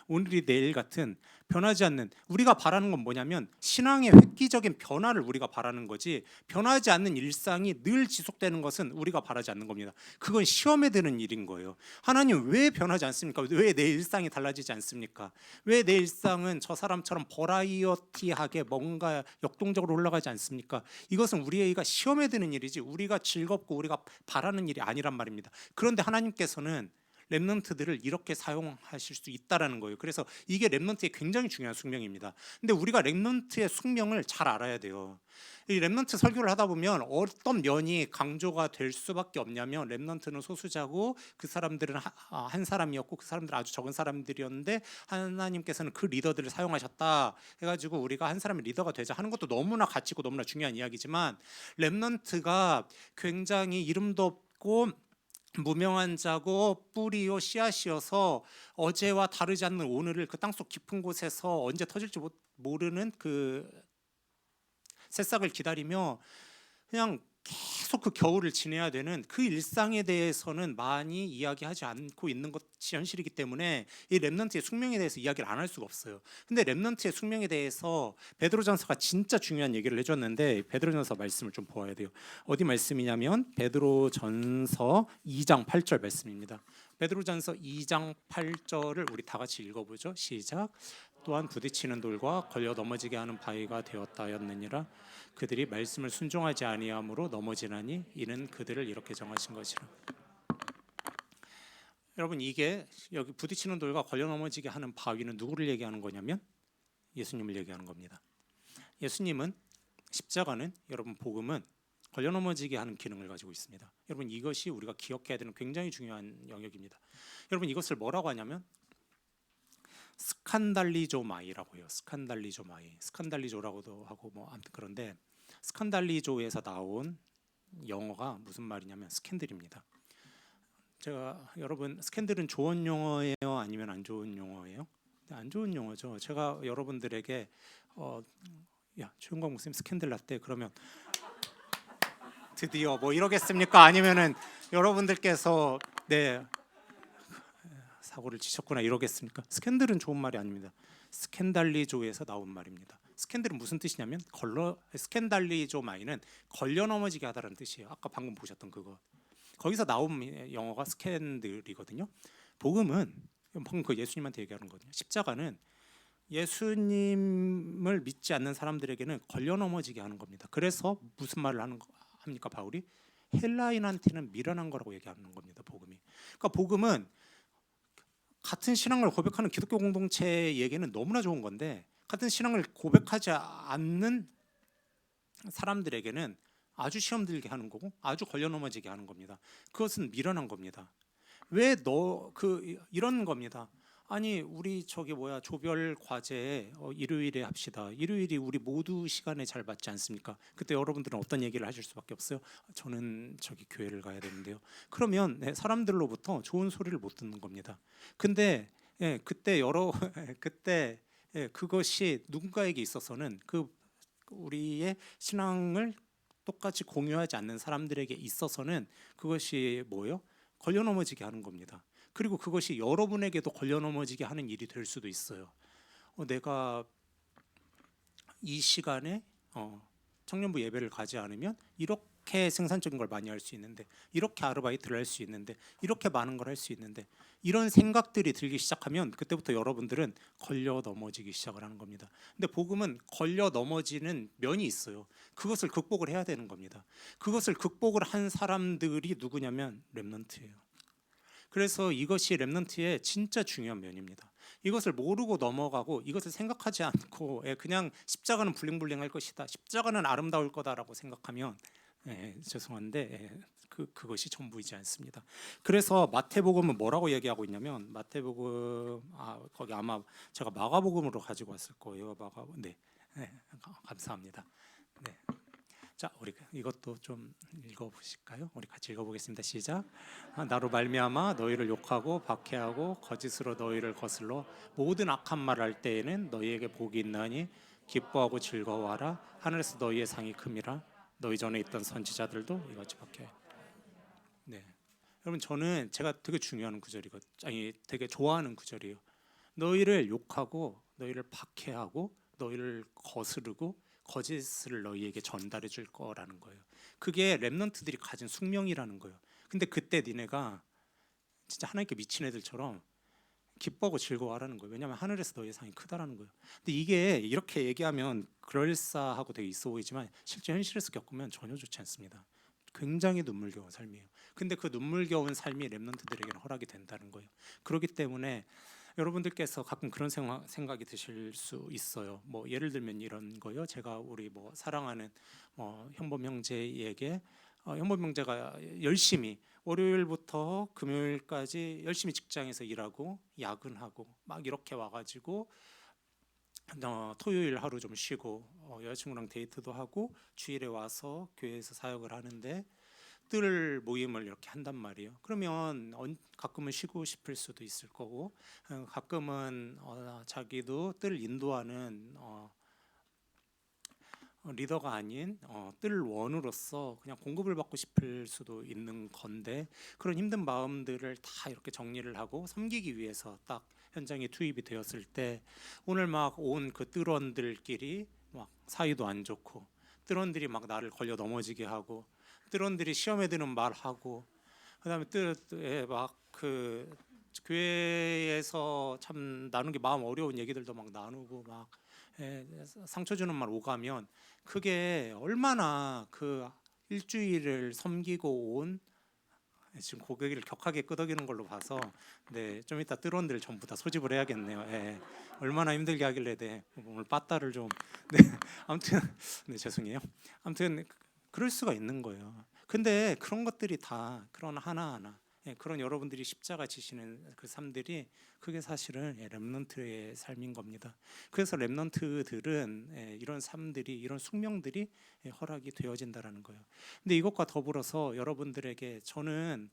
오늘이 내일 같은 변하지 않는, 우리가 바라는 건 뭐냐면 신앙의 획기적인 변화를 우리가 바라는 거지 변하지 않는 일상이 늘 지속되는 것은 우리가 바라지 않는 겁니다. 그건 시험에 드는 일인 거예요. 하나님 왜 변하지 않습니까? 왜 내 일상이 달라지지 않습니까? 왜 내 일상은 저 사람처럼 버라이어티하게 뭔가 역동적으로 올라가지 않습니까? 이것은 우리가 시험에 드는 일이지 우리가 즐겁고 우리가 바라는 일이 아니란 말입니다. 그런데 하나님께서는 렘넌트들을 이렇게 사용하실 수 있다라는 거예요. 그래서 이게 렘넌트의 굉장히 중요한 숙명입니다. 근데 우리가 렘넌트의 숙명을 잘 알아야 돼요. 이 렘넌트 설교를 하다 보면 어떤 면이 강조가 될 수밖에 없냐면 렘넌트는 소수자고 그 사람들은 한 사람이었고 그 사람들은 아주 적은 사람들이었는데 하나님께서는 그 리더들을 사용하셨다 해가지고 우리가 한 사람의 리더가 되자 하는 것도 너무나 가치고 너무나 중요한 이야기지만 렘넌트가 굉장히 이름도 없고 무명한 자고 뿌리요 씨앗이어서 어제와 다르지 않는 오늘을 그 땅속 깊은 곳에서 언제 터질지 모르는 그 새싹을 기다리며 그냥 계속 그 겨울을 지내야 되는 그 일상에 대해서는 많이 이야기하지 않고 있는 것이 현실이기 때문에 이 렘넌트의 숙명에 대해서 이야기를 안 할 수가 없어요. 근데 렘넌트의 숙명에 대해서 베드로전서가 진짜 중요한 얘기를 해줬는데 베드로전서 말씀을 좀 보아야 돼요. 어디 말씀이냐면 베드로전서 2장 8절 말씀입니다. 베드로전서 2장 8절을 우리 다 같이 읽어보죠. 시작. 또한 부딪히는 돌과 걸려 넘어지게 하는 바위가 되었다 하였느니라. 그들이 말씀을 순종하지 아니함으로 넘어지나니 이는 그들을 이렇게 정하신 것이라. 여러분 이게 여기 부딪히는 돌과 걸려 넘어지게 하는 바위는 누구를 얘기하는 거냐면 예수님을 얘기하는 겁니다. 예수님은 십자가는 여러분 복음은 걸려 넘어지게 하는 기능을 가지고 있습니다. 여러분 이것이 우리가 기억해야 되는 굉장히 중요한 영역입니다. 여러분 이것을 뭐라고 하냐면 스칸달리조마이라고 해요. 스칸달리조마이, 스칸달리조라고도 하고 뭐 아무튼 그런데 스칸달리조에서 나온 영어가 무슨 말이냐면 스캔들입니다. 제가 여러분 스캔들은 좋은 용어예요, 아니면 안 좋은 용어예요? 안 좋은 용어죠. 제가 여러분들에게 야 최은광 목사님 스캔들 났대 그러면 드디어 뭐 이러겠습니까? 아니면은 여러분들께서 네 사고를 치셨구나 이러겠습니까? 스캔들은 좋은 말이 아닙니다. 스캔달리조에서 나온 말입니다. 스캔들은 무슨 뜻이냐면 스캔달리조 마이는 걸려 넘어지게 하다라는 뜻이에요. 아까 방금 보셨던 그거. 거기서 나온 영어가 스캔들이거든요. 복음은 방금 그 예수님한테 얘기하는 거거든요. 십자가는 예수님을 믿지 않는 사람들에게는 걸려 넘어지게 하는 겁니다. 그래서 무슨 말을 합니까 바울이? 헬라인한테는 미련한 거라고 얘기하는 겁니다. 복음이. 그러니까 복음은 같은 신앙을 고백하는 기독교 공동체에게는 너무나 좋은 건데 같은 신앙을 고백하지 않는 사람들에게는 아주 시험 들게 하는 거고 아주 걸려 넘어지게 하는 겁니다. 그것은 미련한 겁니다. 왜 너 이런 겁니다. 아니 우리 조별 과제 일요일에 합시다. 일요일이 우리 모두 시간에 잘 맞지 않습니까? 그때 여러분들은 어떤 얘기를 하실 수밖에 없어요. 저는 교회를 가야 되는데요. 그러면 사람들로부터 좋은 소리를 못 듣는 겁니다. 근데 그때 그때 그것이 누군가에게 있어서는 우리의 신앙을 똑같이 공유하지 않는 사람들에게 있어서는 그것이 뭐예요? 걸려 넘어지게 하는 겁니다. 그리고 그것이 여러분에게도 걸려 넘어지게 하는 일이 될 수도 있어요. 내가 이 시간에 청년부 예배를 가지 않으면 이렇게 생산적인 걸 많이 할 수 있는데, 이렇게 아르바이트를 할 수 있는데, 이렇게 많은 걸 할 수 있는데, 이런 생각들이 들기 시작하면 그때부터 여러분들은 걸려 넘어지기 시작을 하는 겁니다. 근데 복음은 걸려 넘어지는 면이 있어요. 그것을 극복을 해야 되는 겁니다. 그것을 극복을 한 사람들이 누구냐면 렘넌트예요. 그래서 이것이 렘넌트의 진짜 중요한 면입니다. 이것을 모르고 넘어가고 이것을 생각하지 않고 그냥 십자가는 블링블링할 것이다, 십자가는 아름다울 거다라고 생각하면 죄송한데 그것이 전부이지 않습니다. 그래서 마태복음은 뭐라고 얘기하고 있냐면 마태복음 거기 아마 제가 마가복음으로 가지고 왔을 거예요. 감사합니다. 네. 자, 우리 이것도 좀 읽어보실까요? 우리 같이 읽어보겠습니다. 시작. 나로 말미암아 너희를 욕하고 박해하고 거짓으로 너희를 거슬러 모든 악한 말을 할 때에는 너희에게 복이 있나니 기뻐하고 즐거워하라. 하늘에서 너희의 상이 큼이라. 너희 전에 있던 선지자들도 이같이 박해. 네, 여러분 제가 되게 중요한 구절이거든요. 되게 좋아하는 구절이에요. 너희를 욕하고 너희를 박해하고 너희를 거스르고 거짓을 너희에게 전달해 줄 거라는 거예요. 그게 렘넌트들이 가진 숙명이라는 거예요. 근데 그때 니네가 진짜 하나님께 미친 애들처럼 기뻐하고 즐거워하라는 거예요. 왜냐하면 하늘에서 너희의 상이 크다라는 거예요. 근데 이게 이렇게 얘기하면 그럴싸하고 되게 있어 보이지만 실제 현실에서 겪으면 전혀 좋지 않습니다. 굉장히 눈물겨운 삶이에요. 근데 그 눈물겨운 삶이 렘넌트들에게는 허락이 된다는 거예요. 그렇기 때문에 여러분들께서 가끔 그런 생각이 드실 수 있어요. 뭐 예를 들면 이런 거요. 제가 우리 사랑하는 현범 형제에게 현범 형제가 열심히 월요일부터 금요일까지 열심히 직장에서 일하고 야근하고 막 이렇게 와가지고 토요일 하루 좀 쉬고 여자친구랑 데이트도 하고 주일에 와서 교회에서 사역을 하는데 뜰 모임을 이렇게 한단 말이에요. 그러면 가끔은 쉬고 싶을 수도 있을 거고 가끔은 자기도 뜰 인도하는 리더가 아닌 뜰 원으로서 그냥 공급을 받고 싶을 수도 있는 건데 그런 힘든 마음들을 다 이렇게 정리를 하고 섬기기 위해서 딱 현장에 투입이 되었을 때 오늘 막 온 그 뜰원들끼리 막 사이도 안 좋고 뜰원들이 막 나를 걸려 넘어지게 하고 뜰원들이 시험에 드는 말하고 그다음에 막그 교회에서 참 나누기 마음 어려운 얘기들도 막 나누고 막 상처 주는 말 오가면 그게 얼마나 그 일주일을 섬기고 온 지금 고개를 격하게 끄덕이는 걸로 봐서 좀 이따 뜰원들 전부 다 소집을 해야겠네요. 얼마나 힘들게 하길래 오늘 빠따를 좀 아무튼 죄송해요. 아무튼 그럴 수가 있는 거예요. 근데 그런 것들이 다 그런 하나하나 그런 여러분들이 십자가 지시는 그 삶들이 그게 사실은 렘넌트의 삶인 겁니다. 그래서 렘넌트들은 이런 삶들이 이런 숙명들이 허락이 되어진다라는 거예요. 근데 이것과 더불어서 여러분들에게 저는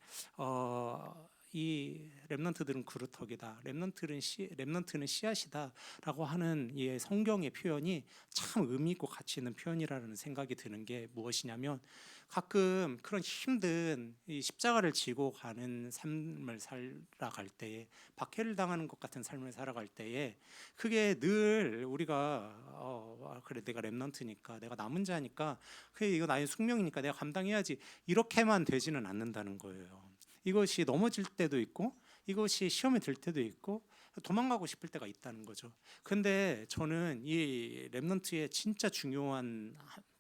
이 렘넌트들은 그루터기다, 렘넌트는 씨앗이다라고 하는 이 성경의 표현이 참 의미 있고 가치 있는 표현이라는 생각이 드는 게 무엇이냐면, 가끔 그런 힘든 이 십자가를 지고 가는 삶을 살아갈 때에, 박해를 당하는 것 같은 삶을 살아갈 때에 그게 늘 우리가 그래 내가 렘넌트니까, 내가 남은 자니까, 그래 이거 나의 숙명이니까 내가 감당해야지, 이렇게만 되지는 않는다는 거예요. 이것이 넘어질 때도 있고, 이것이 시험에 들 때도 있고, 도망가고 싶을 때가 있다는 거죠. 근데 저는 이 렘넌트의 진짜 중요한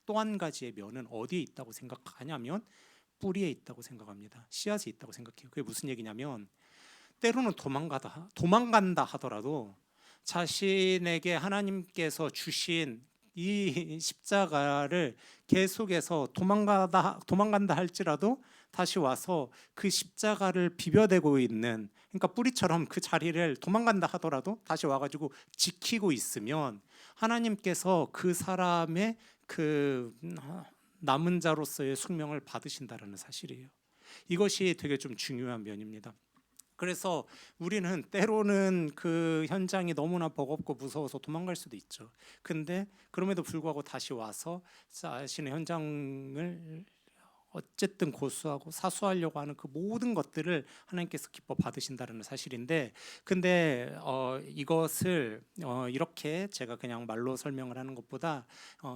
또 한 가지의 면은 어디에 있다고 생각하냐면, 뿌리에 있다고 생각합니다. 씨앗이 있다고 생각해요. 그게 무슨 얘기냐면, 때로는 도망간다 하더라도 자신에게 하나님께서 주신 이 십자가를 계속해서 도망간다 할지라도 다시 와서 그 십자가를 비벼대고 있는, 그러니까 뿌리처럼 그 자리를 도망간다 하더라도 다시 와가지고 지키고 있으면 하나님께서 그 사람의 그 남은 자로서의 숙명을 받으신다라는 사실이에요. 이것이 되게 좀 중요한 면입니다. 그래서 우리는 때로는 그 현장이 너무나 버겁고 무서워서 도망갈 수도 있죠. 근데 그럼에도 불구하고 다시 와서 자신의 현장을 어쨌든 고수하고 사수하려고 하는 그 모든 것들을 하나님께서 기뻐 받으신다는 사실인데, 근데 이것을 이렇게 제가 그냥 말로 설명을 하는 것보다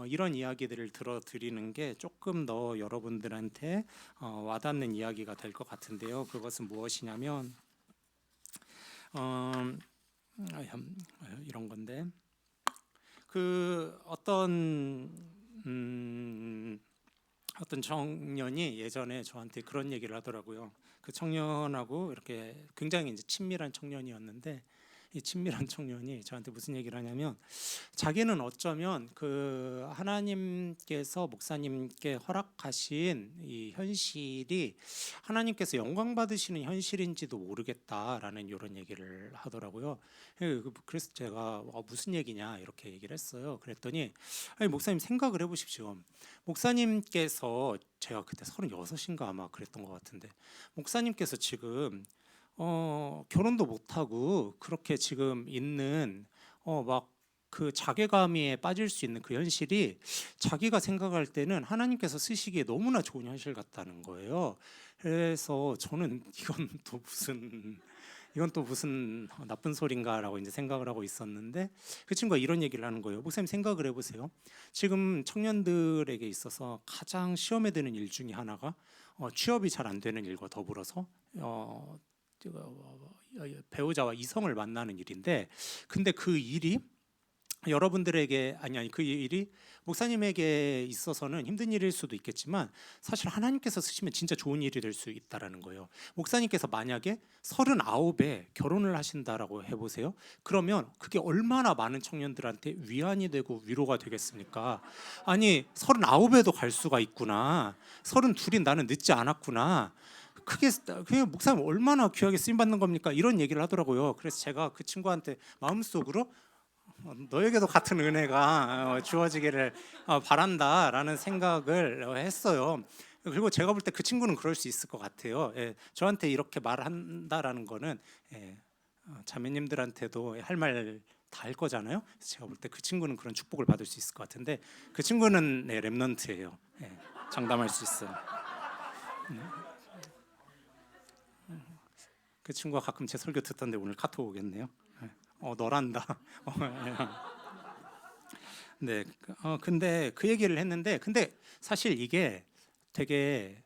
이런 이야기들을 들어드리는 게 조금 더 여러분들한테 와닿는 이야기가 될 것 같은데요. 그것은 무엇이냐면 이런 건데, 그 어떤 청년이 예전에 저한테 그런 얘기를 하더라고요. 그 청년하고 이렇게 굉장히 이제 친밀한 청년이었는데, 이 친밀한 청년이 저한테 무슨 얘기를 하냐면, 자기는 어쩌면 그 하나님께서 목사님께 허락하신 이 현실이 하나님께서 영광 받으시는 현실인지도 모르겠다라는 이런 얘기를 하더라고요. 그래서 제가 무슨 얘기냐 이렇게 얘기를 했어요. 그랬더니, 아니 목사님 생각을 해보십시오. 목사님께서, 제가 그때 36인가 아마 그랬던 것 같은데, 목사님께서 지금 결혼도 못하고 그렇게 지금 있는 막 그 자괴감에 빠질 수 있는 그 현실이 자기가 생각할 때는 하나님께서 쓰시기에 너무나 좋은 현실 같다는 거예요. 그래서 저는 이건 또 무슨 나쁜 소린가라고 이제 생각을 하고 있었는데, 그 친구가 이런 얘기를 하는 거예요. 목사님 생각을 해보세요. 지금 청년들에게 있어서 가장 시험에 드는 일 중에 하나가 취업이 잘 안 되는 일과 더불어서 배우자와 이성을 만나는 일인데, 근데 그 일이 여러분들에게 아니 그 일이 목사님에게 있어서는 힘든 일일 수도 있겠지만 사실 하나님께서 쓰시면 진짜 좋은 일이 될 수 있다라는 거예요. 목사님께서 만약에 39에 결혼을 하신다라고 해보세요. 그러면 그게 얼마나 많은 청년들한테 위안이 되고 위로가 되겠습니까? 아니 39에도 갈 수가 있구나, 32인 나는 늦지 않았구나, 그냥 목사님 얼마나 귀하게 쓰임 받는 겁니까? 이런 얘기를 하더라고요. 그래서 제가 그 친구한테 마음속으로 너에게도 같은 은혜가 주어지기를 바란다라는 생각을 했어요. 그리고 제가 볼 때 그 친구는 그럴 수 있을 것 같아요. 저한테 이렇게 말한다라는 거는 자매님들한테도 할 말 다 할 거잖아요. 그래서 제가 볼 때 그 친구는 그런 축복을 받을 수 있을 것 같은데, 그 친구는 렘넌트예요. 장담할 수 있어요. 그 친구가 가끔 제 설교 듣던데 오늘 카톡 오겠네요. 너란다. 네, 근데 그 얘기를 했는데, 근데 사실 이게 되게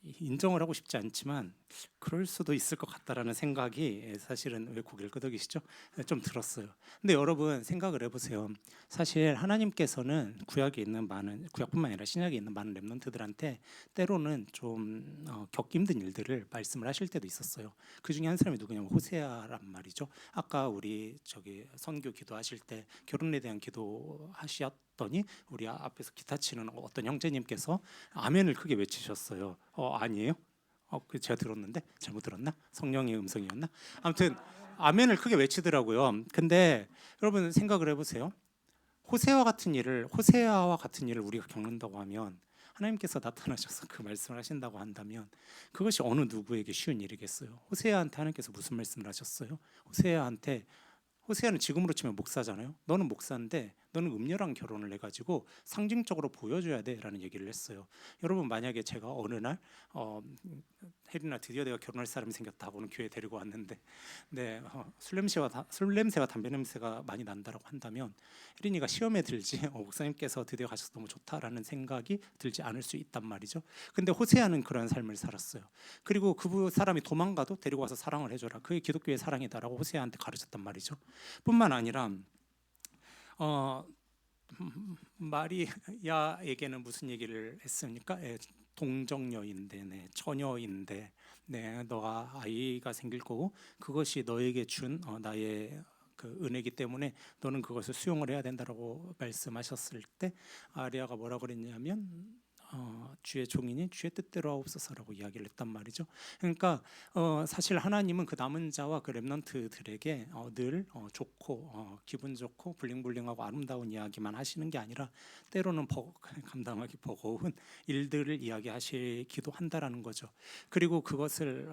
인정을 하고 싶지 않지만 그럴 수도 있을 것 같다라는 생각이, 사실은 왜 고개를 끄덕이시죠? 좀 들었어요. 근데 여러분 생각을 해보세요. 사실 하나님께서는 구약뿐만 아니라 신약에 있는 많은 렘넌트들한테 때로는 좀 겪기 힘든 일들을 말씀을 하실 때도 있었어요. 그 중에 한 사람이 누구냐면 호세아란 말이죠. 아까 우리 선교 기도하실 때 결혼에 대한 기도하셨더니 우리 앞에서 기타 치는 어떤 형제님께서 아멘을 크게 외치셨어요. 아니에요? 그 제가 들었는데 잘못 들었나? 성령의 음성이었나? 아무튼 아멘을 크게 외치더라고요. 근데 여러분 생각을 해보세요. 호세아와 같은 일을 우리가 겪는다고 하면 하나님께서 나타나셔서 그 말씀을 하신다고 한다면 그것이 어느 누구에게 쉬운 일이겠어요? 호세아한테 하나님께서 무슨 말씀을 하셨어요? 호세아는 지금으로 치면 목사잖아요. 너는 목사인데 너는 음녀랑 결혼을 해가지고 상징적으로 보여줘야 돼라는 얘기를 했어요. 여러분 만약에 제가 어느 날 혜린아 드디어 내가 결혼할 사람이 생겼다 하고는 교회 데리고 왔는데 네, 술 냄새와 담배 냄새가 많이 난다라고 한다면 혜린이가 시험에 들지 목사님께서 드디어 가셔서 너무 좋다라는 생각이 들지 않을 수 있단 말이죠. 근데 호세아는 그런 삶을 살았어요. 그리고 그 사람이 도망가도 데리고 와서 사랑을 해줘라. 그게 기독교의 사랑이다라고 호세아한테 가르쳤단 말이죠. 뿐만 아니라 마리아에게는 무슨 얘기를 했습니까? 동정녀인데, 처녀인데, 너가 아이가 생길 거고 그것이 너에게 준 나의 그 은혜이기 때문에 너는 그것을 수용을 해야 된다라고 말씀하셨을 때 마리아가 뭐라 그랬냐면 주의 종이니 주의 뜻대로 하옵소서라고 이야기를 했단 말이죠. 그러니까 사실 하나님은 그 남은 자와 그 렘넌트들에게 늘 좋고 기분 좋고 블링블링하고 아름다운 이야기만 하시는 게 아니라 때로는 감당하기 버거운 일들을 이야기하시기도 한다라는 거죠. 그리고 그것을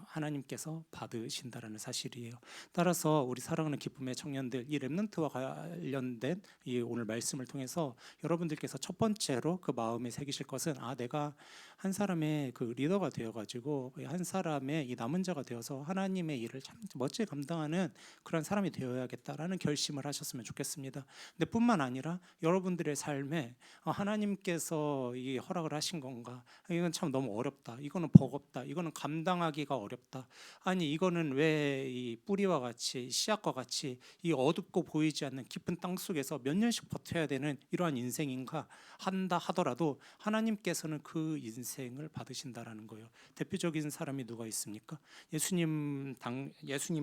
하나님께서 받으신다라는 사실이에요. 따라서 우리 사랑하는 기쁨의 청년들, 이 렘넌트와 관련된 이 오늘 말씀을 통해서 여러분들께서 첫 번째로 그 마음에 새기실 것은 내가 한 사람의 그 리더가 되어가지고 한 사람의 이 남은 자가 되어서 하나님의 일을 참 멋지게 감당하는 그런 사람이 되어야겠다라는 결심을 하셨으면 좋겠습니다. 근데 뿐만 아니라 여러분들의 삶에 하나님께서 이 허락을 하신 건가? 이건 참 너무 어렵다. 이거는 버겁다. 이거는 감당하기가 어렵다. 아니 이거는 왜 이 뿌리와 같이 씨앗과 같이 이 어둡고 보이지 않는 깊은 땅 속에서 몇 년씩 버텨야 되는 이러한 인생인가 한다 하더라도 하나님께서는 그 인생을 받으신다라는 거예요. 대표적인 사람이 누가 있습니까? 예수님이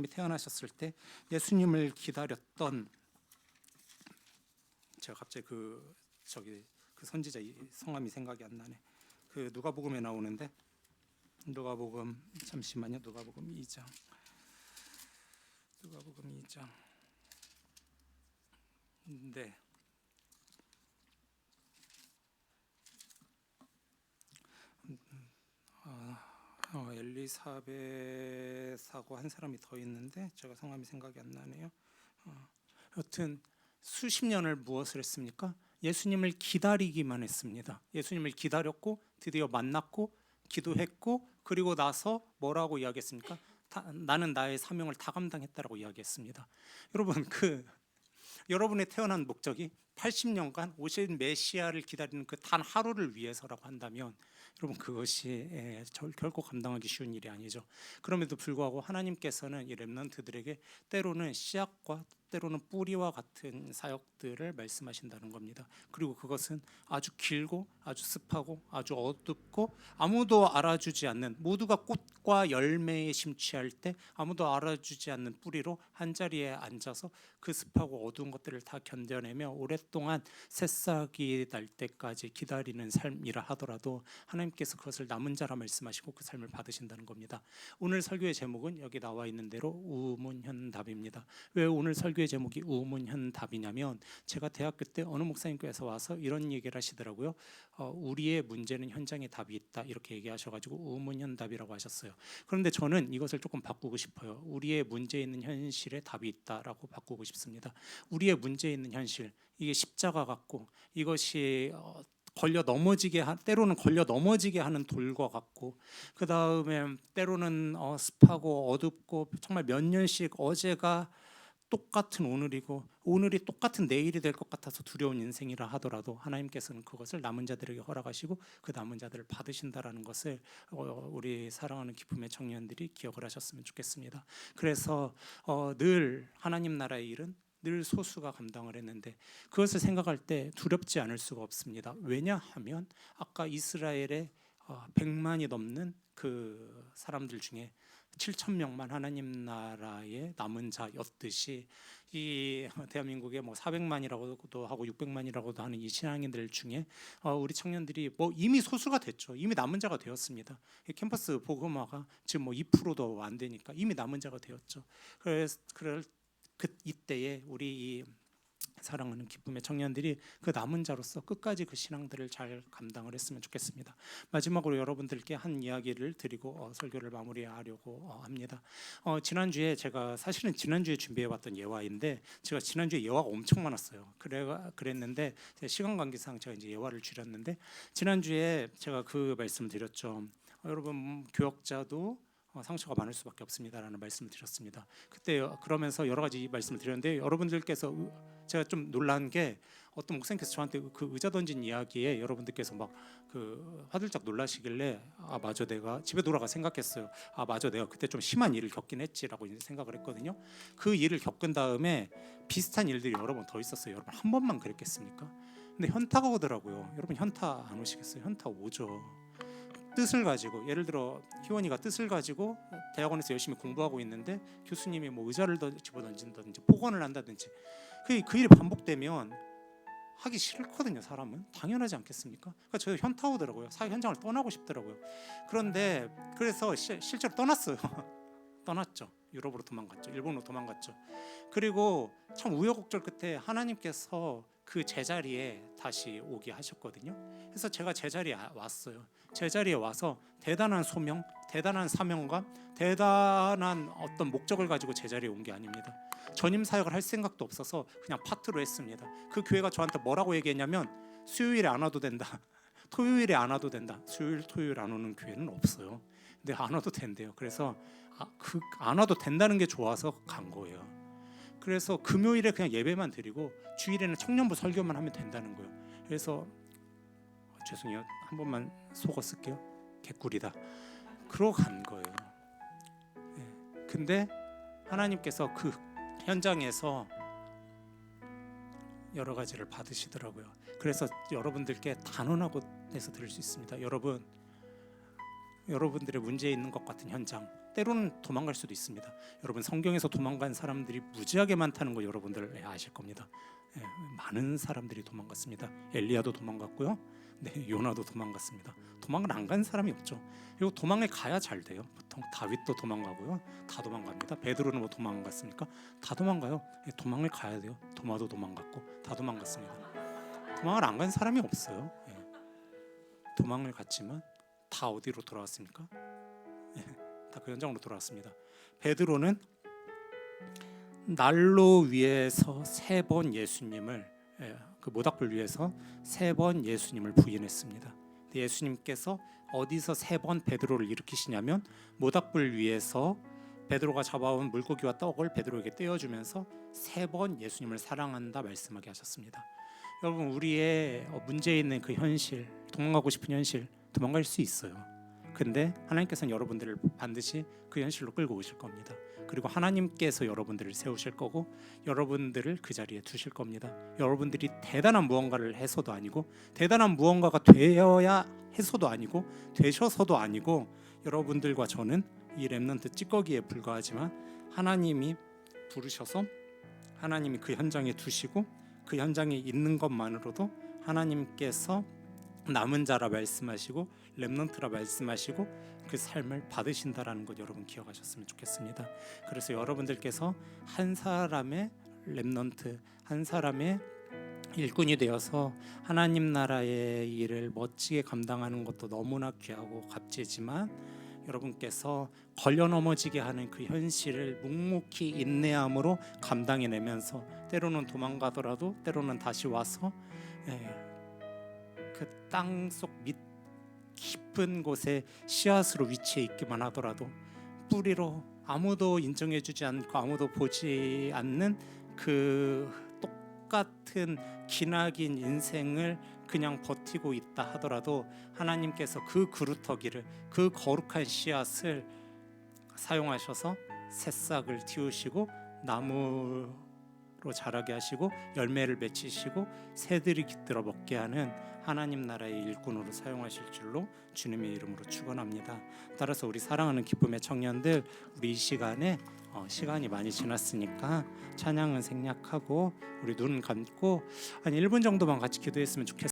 태어나셨을 때 예수님을 기다렸던 제가 갑자기 그 선지자 성함이 생각이 안 나네. 그 누가복음에 나오는데 누가복음 2장 네. 엘리사벳하고 한 사람이 더 있는데 제가 성함이 생각이 안 나네요. 여튼 수십 년을 무엇을 했습니까? 예수님을 기다리기만 했습니다. 예수님을 기다렸고 드디어 만났고 기도했고 그리고 나서 뭐라고 이야기했습니까? 나는 나의 사명을 다 감당했다라고 이야기했습니다. 여러분 여러분의 태어난 목적이 80년간 오실 메시아를 기다리는 그 단 하루를 위해서라고 한다면 여러분 그것이 결코 감당하기 쉬운 일이 아니죠. 그럼에도 불구하고 하나님께서는 이 렘넌트들에게 때로는 씨앗과 때로는 뿌리와 같은 사역들을 말씀하신다는 겁니다. 그리고 그것은 아주 길고 아주 습하고 아주 어둡고 아무도 알아주지 않는, 모두가 꽃과 열매에 심취할 때 아무도 알아주지 않는 뿌리로 한자리에 앉아서 그 습하고 어두운 것들을 다 견뎌내며 오랫동안 새싹이 날 때까지 기다리는 삶이라 하더라도 하나님께서 그것을 남은 자라 말씀하시고 그 삶을 받으신다는 겁니다. 오늘 설교의 제목은 여기 나와 있는 대로 우문현답입니다. 왜 오늘 설교의 제목이 우문현답이냐면 제가 대학교 때 어느 목사님께서 와서 이런 얘기를 하시더라고요. 우리의 문제는 현장에 답이 있다 이렇게 얘기하셔가지고 우문현답이라고 하셨어요. 그런데 저는 이것을 조금 바꾸고 싶어요. 우리의 문제 있는 현실에 답이 있다라고 바꾸고 싶습니다. 우리의 문제 있는 현실, 이게 십자가 같고 이것이 때로는 걸려 넘어지게 하는 돌과 같고 그 다음에 때로는 습하고 어둡고 정말 몇 년씩 어제가 똑같은 오늘이고 오늘이 똑같은 내일이 될 것 같아서 두려운 인생이라 하더라도 하나님께서는 그것을 남은 자들에게 허락하시고 그 남은 자들을 받으신다라는 것을 우리 사랑하는 기쁨의 청년들이 기억을 하셨으면 좋겠습니다. 그래서 늘 하나님 나라의 일은 늘 소수가 감당을 했는데 그것을 생각할 때 두렵지 않을 수가 없습니다. 왜냐하면 아까 이스라엘의 100만이 넘는 그 사람들 중에 7천 명만 하나님 나라의 남은 자였듯이 이 대한민국에 뭐 400만이라고도 하고 600만이라고도 하는 이 신앙인들 중에 우리 청년들이 뭐 이미 소수가 됐죠. 이미 남은 자가 되었습니다. 캠퍼스 복음화가 지금 뭐 2%도 안 되니까 이미 남은 자가 되었죠. 그래서 이때에 우리 이 사랑하는 기쁨의 청년들이 그 남은 자로서 끝까지 그 신앙들을 잘 감당을 했으면 좋겠습니다. 마지막으로 여러분들께 한 이야기를 드리고 설교를 마무리하려고 합니다. 지난주에 제가 사실은 지난주에 준비해왔던 예화인데 제가 지난주에 예화가 엄청 많았어요. 그랬는데 시간 관계상 제가 이제 예화를 줄였는데 지난주에 제가 그 말씀 드렸죠. 여러분 교역자도 상처가 많을 수밖에 없습니다라는 말씀을 드렸습니다. 그때 그러면서 여러 가지 말씀을 드렸는데 여러분들께서 제가 좀 놀란 게 어떤 목사님께서 저한테 그 의자 던진 이야기에 여러분들께서 막 그 화들짝 놀라시길래 아 맞아 내가 집에 돌아가 생각했어요. 아 맞아 내가 그때 좀 심한 일을 겪긴 했지라고 생각을 했거든요. 그 일을 겪은 다음에 비슷한 일들이 여러 번 더 있었어요. 여러분 한 번만 그랬겠습니까? 근데 현타가 오더라고요. 여러분 현타 안 오시겠어요? 현타 오죠. 뜻을 가지고 예를 들어 희원이가 뜻을 가지고 대학원에서 열심히 공부하고 있는데 교수님이 뭐 의자를 집어던진다든지 폭언을 한다든지 그 일이 반복되면 하기 싫거든요. 사람은 당연하지 않겠습니까? 그러니까 저 현타 오더라고요. 사회 현장을 떠나고 싶더라고요. 그런데 그래서 실제로 떠났어요. 떠났죠. 유럽으로 도망갔죠. 일본으로 도망갔죠. 그리고 참 우여곡절 끝에 하나님께서 그 제자리에 다시 오게 하셨거든요. 그래서 제가 제자리에 왔어요. 제자리에 와서 대단한 소명, 대단한 사명감, 대단한 어떤 목적을 가지고 제자리에 온 게 아닙니다. 전임 사역을 할 생각도 없어서 그냥 파트로 했습니다. 그 교회가 저한테 뭐라고 얘기했냐면 수요일에 안 와도 된다. 토요일에 안 와도 된다. 수요일, 토요일 안 오는 교회는 없어요. 근데 안 와도 된대요. 그래서 안 와도 된다는 게 좋아서 간 거예요. 그래서 금요일에 그냥 예배만 드리고 주일에는 청년부 설교만 하면 된다는 거예요. 그래서 죄송해요. 한 번만 속어 쓸게요. 개꿀이다. 그러고 간 거예요. 근데 하나님께서 그 현장에서 여러 가지를 받으시더라고요. 그래서 여러분들께 단언하고 해서 드릴 수 있습니다. 여러분들의 문제 있는 것 같은 현장 때로는 도망갈 수도 있습니다. 여러분 성경에서 도망간 사람들이 무지하게 많다는 거 여러분들 아실 겁니다. 많은 사람들이 도망갔습니다. 엘리야도 도망갔고요. 요나도 도망갔습니다. 도망을 안 간 사람이 없죠. 그리고 도망을 가야 잘 돼요. 보통 다윗도 도망가고요. 다 도망갑니다. 베드로는 뭐 도망 안 갔습니까? 다 도망가요. 도망을 가야 돼요. 도마도 도망갔고 다 도망갔습니다. 도망을 안 간 사람이 없어요. 도망을 갔지만 다 어디로 돌아왔습니까? 다 그 현장으로 돌아왔습니다. 베드로는 난로 위에서 3번 예수님을 그 모닥불 위에서 3번 예수님을 부인했습니다. 예수님께서 어디서 3번 베드로를 일으키시냐면 모닥불 위에서 베드로가 잡아온 물고기와 떡을 베드로에게 떼어주면서 3번 예수님을 사랑한다 말씀하게 하셨습니다. 여러분 우리의 문제 있는 그 현실, 도망가고 싶은 현실 도망갈 수 있어요. 근데 하나님께서는 여러분들을 반드시 그 현실로 끌고 오실 겁니다. 그리고 하나님께서 여러분들을 세우실 거고 여러분들을 그 자리에 두실 겁니다. 여러분들이 대단한 무언가를 해서도 아니고 대단한 무언가가 되어야 해서도 아니고 되셔서도 아니고 여러분들과 저는 이 렘넌트 찌꺼기에 불과하지만 하나님이 부르셔서 하나님이 그 현장에 두시고 그 현장에 있는 것만으로도 하나님께서 남은 자라 말씀하시고 렘넌트라 말씀하시고 그 삶을 받으신다라는 것 여러분 기억하셨으면 좋겠습니다. 그래서 여러분들께서 한 사람의 렘넌트, 한 사람의 일꾼이 되어서 하나님 나라의 일을 멋지게 감당하는 것도 너무나 귀하고 값지지만 여러분께서 걸려 넘어지게 하는 그 현실을 묵묵히 인내함으로 감당해내면서 때로는 도망가더라도 때로는 다시 와서 그 땅속 밑 깊은 곳에 씨앗으로 위치해 있기만 하더라도 뿌리로 아무도 인정해주지 않고 아무도 보지 않는 그 똑같은 기나긴 인생을 그냥 버티고 있다 하더라도 하나님께서 그 그루터기를 그 거룩한 씨앗을 사용하셔서 새싹을 틔우시고 나무로 자라게 하시고 열매를 맺히시고 새들이 깃들어 먹게 하는 하나님 나라의 일꾼으로 사용하실 줄로 주님의 이름으로 축원합니다. 따라서 우리 사랑하는 기쁨의 청년들, 우리 이 시간에 시간이 많이 지났으니까 찬양은 생략하고 우리 눈 감고 한 1분 정도만 같이 기도했으면 좋겠습니다.